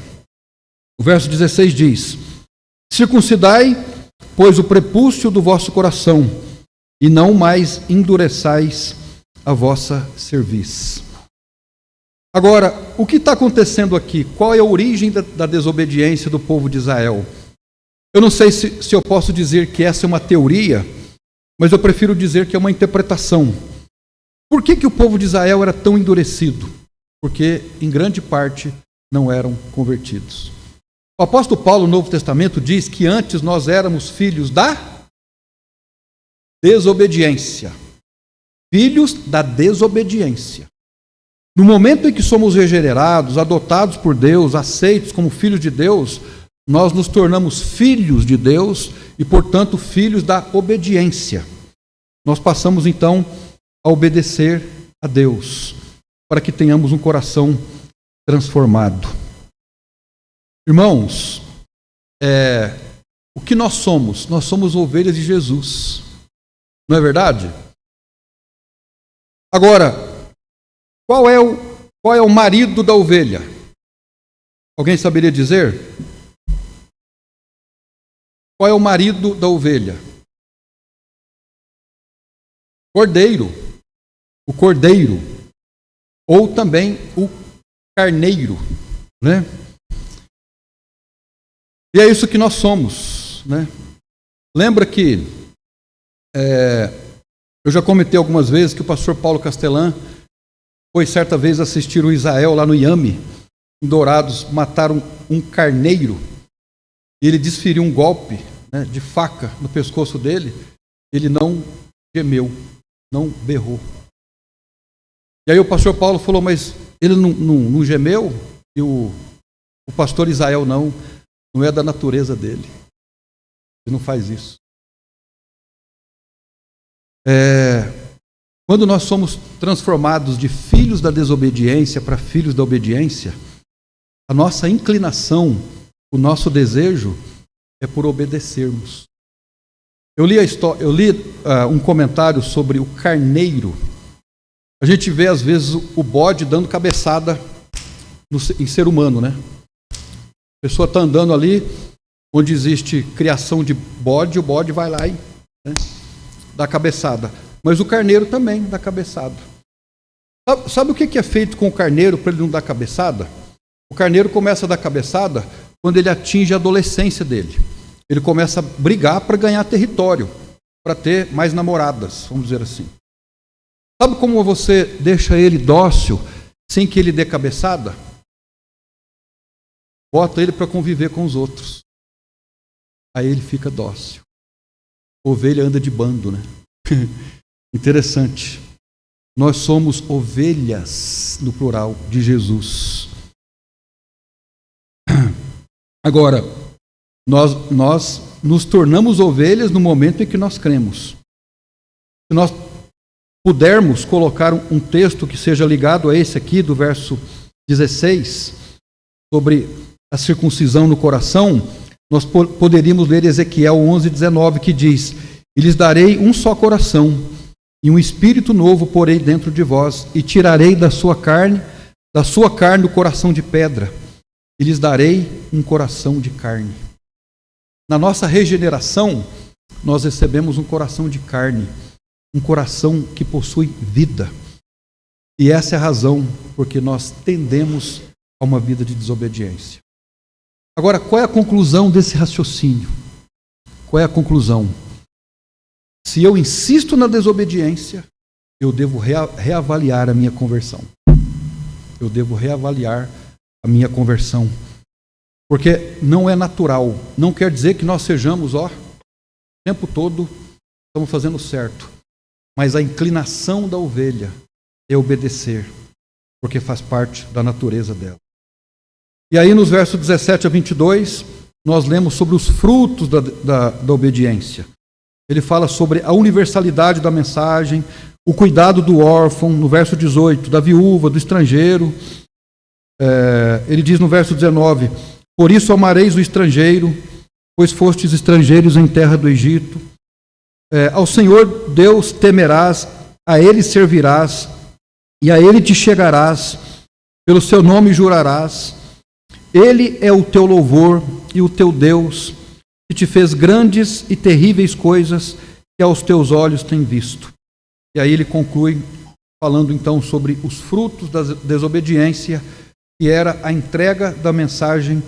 O verso 16 diz: circuncidai, pois, o prepúcio do vosso coração, e não mais endureçais a vossa cerviz. Agora, o que está acontecendo aqui? Qual é a origem da desobediência do povo de Israel? Eu não sei se eu posso dizer que essa é uma teoria, mas eu prefiro dizer que é uma interpretação. Por que o povo de Israel era tão endurecido? Porque, em grande parte, não eram convertidos. O apóstolo Paulo, no Novo Testamento, diz que antes nós éramos filhos da desobediência. Filhos da desobediência. No momento em que somos regenerados, adotados por Deus, aceitos como filhos de Deus, nós nos tornamos filhos de Deus e, portanto, filhos da obediência. Nós passamos, então, a obedecer a Deus, para que tenhamos um coração transformado. Irmãos, o que nós somos? Nós somos ovelhas de Jesus. Não é verdade? Agora, qual é o marido da ovelha? Alguém saberia dizer? Qual é o marido da ovelha? Cordeiro. O cordeiro. Ou também o carneiro, né? E é isso que nós somos, né? Lembra que eu já comentei algumas vezes que o pastor Paulo Castelã foi certa vez assistir o Israel lá no Iame, em Dourados, mataram um carneiro e ele desferiu um golpe, né, de faca no pescoço dele. Ele não gemeu, não berrou. E aí o pastor Paulo falou, mas ele não gemeu? E o pastor Israel não é da natureza dele. Ele não faz isso. Quando nós somos transformados de filhos da desobediência para filhos da obediência, a nossa inclinação, o nosso desejo é por obedecermos. Eu li um comentário sobre o carneiro. A gente vê às vezes o bode dando cabeçada em ser humano, né? A pessoa está andando ali, onde existe criação de bode, o bode vai lá e, né, dá cabeçada. Mas o carneiro também dá cabeçada. Sabe o que é feito com o carneiro para ele não dar cabeçada? O carneiro começa a dar cabeçada quando ele atinge a adolescência dele. Ele começa a brigar para ganhar território, para ter mais namoradas, vamos dizer assim. Sabe como você deixa ele dócil sem que ele dê cabeçada? Bota ele para conviver com os outros. Aí ele fica dócil. Ovelha anda de bando, né? Interessante. Nós somos ovelhas, no plural, de Jesus. Agora, nós nos tornamos ovelhas no momento em que nós cremos. Se nós pudermos colocar um texto que seja ligado a esse aqui, do verso 16, sobre a circuncisão no coração, nós poderíamos ler Ezequiel 11:19, que diz: e lhes darei um só coração, e um espírito novo porei dentro de vós, e tirarei da sua carne o coração de pedra, e lhes darei um coração de carne. Na nossa regeneração, nós recebemos um coração de carne, um coração que possui vida. E essa é a razão porque nós tendemos a uma vida de desobediência. Agora, qual é a conclusão desse raciocínio? Qual é a conclusão? Se eu insisto na desobediência, eu devo reavaliar a minha conversão. Eu devo reavaliar a minha conversão. Porque não é natural. Não quer dizer que nós sejamos, o tempo todo estamos fazendo certo. Mas a inclinação da ovelha é obedecer, porque faz parte da natureza dela. E aí nos versos 17 a 22, nós lemos sobre os frutos da obediência. Ele fala sobre a universalidade da mensagem, o cuidado do órfão, no verso 18, da viúva, do estrangeiro. Ele diz no verso 19, por isso amareis o estrangeiro, pois fostes estrangeiros em terra do Egito. Ao Senhor Deus temerás, a Ele servirás, e a Ele te chegarás, pelo seu nome jurarás. Ele é o teu louvor e o teu Deus, que te fez grandes e terríveis coisas que aos teus olhos têm visto. E aí ele conclui falando então sobre os frutos da desobediência, que era a entrega da mensagem,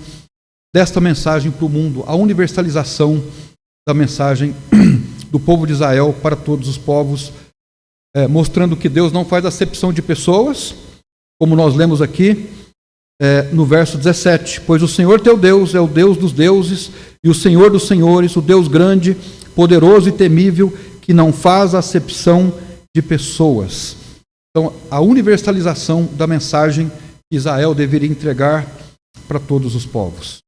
desta mensagem para o mundo, a universalização da mensagem do povo de Israel para todos os povos, mostrando que Deus não faz acepção de pessoas, como nós lemos aqui no verso 17, pois o Senhor teu Deus é o Deus dos deuses e o Senhor dos senhores, o Deus grande, poderoso e temível, que não faz acepção de pessoas. Então, a universalização da mensagem que Israel deveria entregar para todos os povos.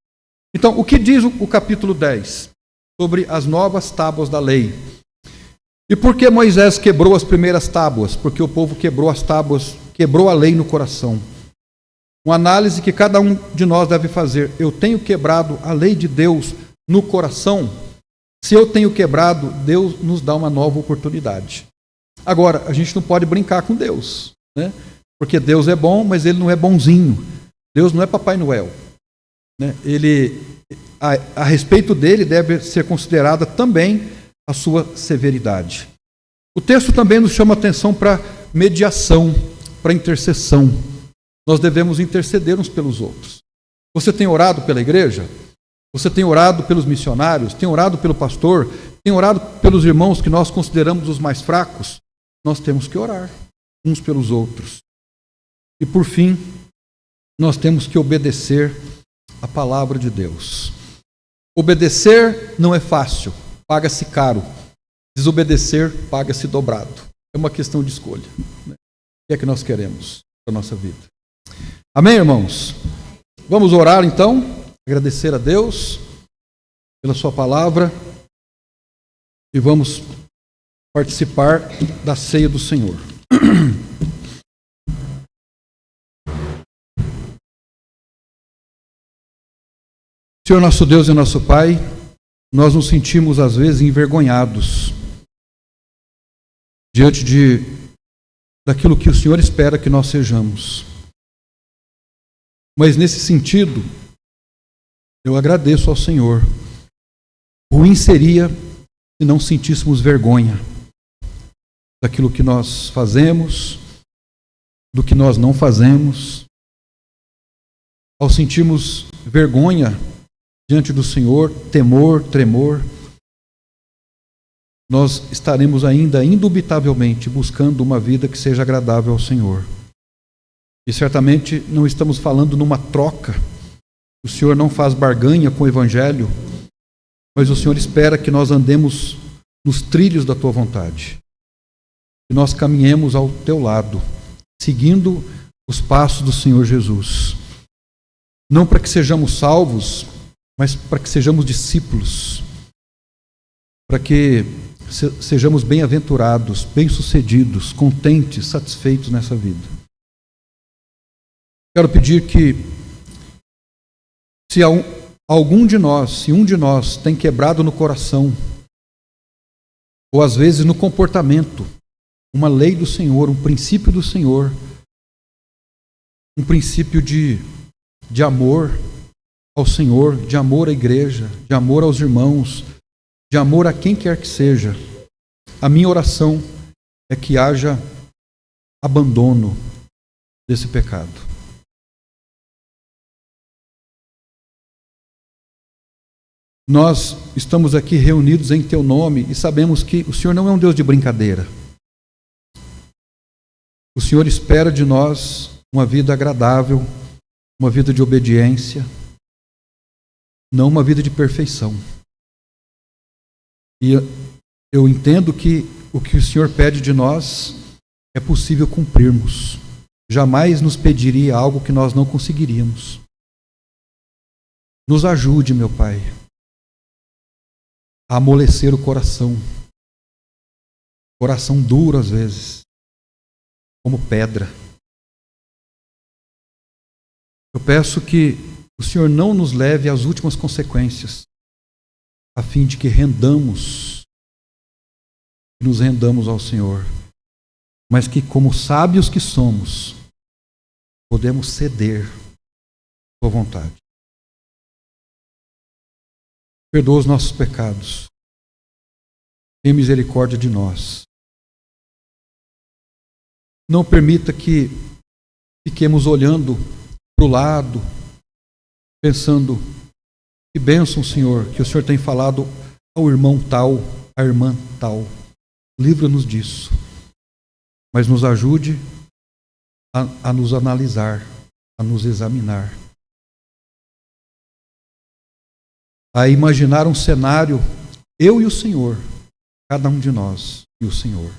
Então, o que diz o capítulo 10 sobre as novas tábuas da lei? E por que Moisés quebrou as primeiras tábuas? Porque o povo quebrou as tábuas, quebrou a lei no coração. Uma análise que cada um de nós deve fazer. Eu tenho quebrado a lei de Deus no coração? Se eu tenho quebrado, Deus nos dá uma nova oportunidade. Agora, a gente não pode brincar com Deus, né? Porque Deus é bom, mas Ele não é bonzinho. Deus não é Papai Noel, né? A respeito dele deve ser considerada também a sua severidade. O texto também nos chama a atenção para mediação, para intercessão. Nós devemos interceder uns pelos outros. Você tem orado pela igreja? Você tem orado pelos missionários? Tem orado pelo pastor? Tem orado pelos irmãos que nós consideramos os mais fracos? Nós temos que orar uns pelos outros. E por fim, nós temos que obedecer a palavra de Deus. Obedecer não é fácil, paga-se caro. Desobedecer, paga-se dobrado. É uma questão de escolha, né? O que é que nós queremos para a nossa vida? Amém, irmãos? Vamos orar então, agradecer a Deus pela sua palavra e vamos participar da ceia do Senhor. Senhor nosso Deus e nosso Pai, nós nos sentimos às vezes envergonhados diante daquilo que o Senhor espera que nós sejamos. Mas nesse sentido, eu agradeço ao Senhor. Ruim seria se não sentíssemos vergonha daquilo que nós fazemos, do que nós não fazemos. Ao sentirmos vergonha diante do Senhor, temor, tremor, nós estaremos ainda indubitavelmente buscando uma vida que seja agradável ao Senhor. E certamente não estamos falando numa troca. O Senhor não faz barganha com o Evangelho, mas o Senhor espera que nós andemos nos trilhos da Tua vontade. Que nós caminhemos ao Teu lado, seguindo os passos do Senhor Jesus. Não para que sejamos salvos, mas para que sejamos discípulos. Para que sejamos bem-aventurados, bem-sucedidos, contentes, satisfeitos nessa vida. Quero pedir que, se algum de nós, se um de nós tem quebrado no coração, ou às vezes no comportamento, uma lei do Senhor, um princípio do Senhor, um princípio de amor ao Senhor, de amor à igreja, de amor aos irmãos, de amor a quem quer que seja, a minha oração é que haja abandono desse pecado. Nós estamos aqui reunidos em Teu nome e sabemos que o Senhor não é um Deus de brincadeira. O Senhor espera de nós uma vida agradável, uma vida de obediência, não uma vida de perfeição. E eu entendo que o que o Senhor pede de nós é possível cumprirmos. Jamais nos pediria algo que nós não conseguiríamos. Nos ajude, meu Pai, a amolecer o coração. Coração duro às vezes, como pedra. Eu peço que o Senhor não nos leve às últimas consequências, a fim de que nos rendamos ao Senhor, mas que, como sábios que somos, podemos ceder à Sua vontade. Perdoa os nossos pecados. Tenha misericórdia de nós. Não permita que fiquemos olhando para o lado, pensando, que bênção, Senhor, que o Senhor tem falado ao irmão tal, à irmã tal. Livra-nos disso. Mas nos ajude a nos analisar, a nos examinar. A imaginar um cenário, eu e o Senhor, cada um de nós e o Senhor.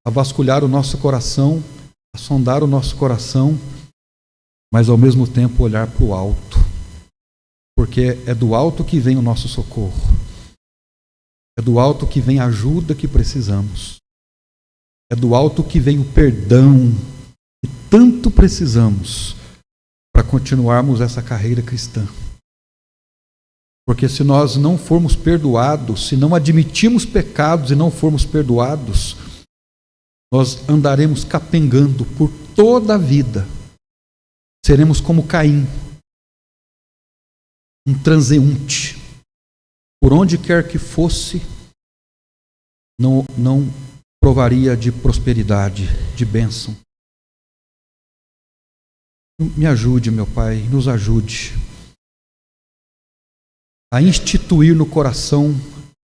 A vasculhar o nosso coração, a sondar o nosso coração, mas ao mesmo tempo olhar para o alto, porque é do alto que vem o nosso socorro, é do alto que vem a ajuda que precisamos, é do alto que vem o perdão que tanto precisamos para continuarmos essa carreira cristã. Porque se nós não formos perdoados, se não admitirmos pecados e não formos perdoados, nós andaremos capengando por toda a vida. Seremos como Caim, um transeunte. Por onde quer que fosse, não provaria de prosperidade, de bênção. Me ajude, meu Pai, nos ajude a instituir no coração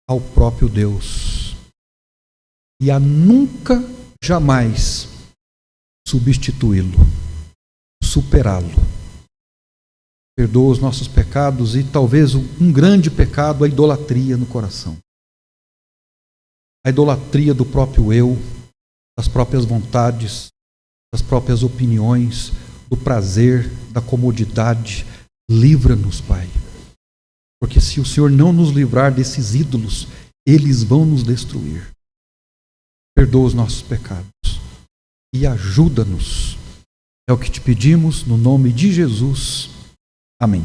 ao próprio Deus e a nunca, jamais substituí-lo, superá-lo. Perdoa os nossos pecados e talvez um grande pecado, a idolatria no coração. A idolatria do próprio eu, das próprias vontades, das próprias opiniões, do prazer, da comodidade. Livra-nos, Pai. Porque se o Senhor não nos livrar desses ídolos, eles vão nos destruir. Perdoa os nossos pecados e ajuda-nos. É o que te pedimos no nome de Jesus. Amém.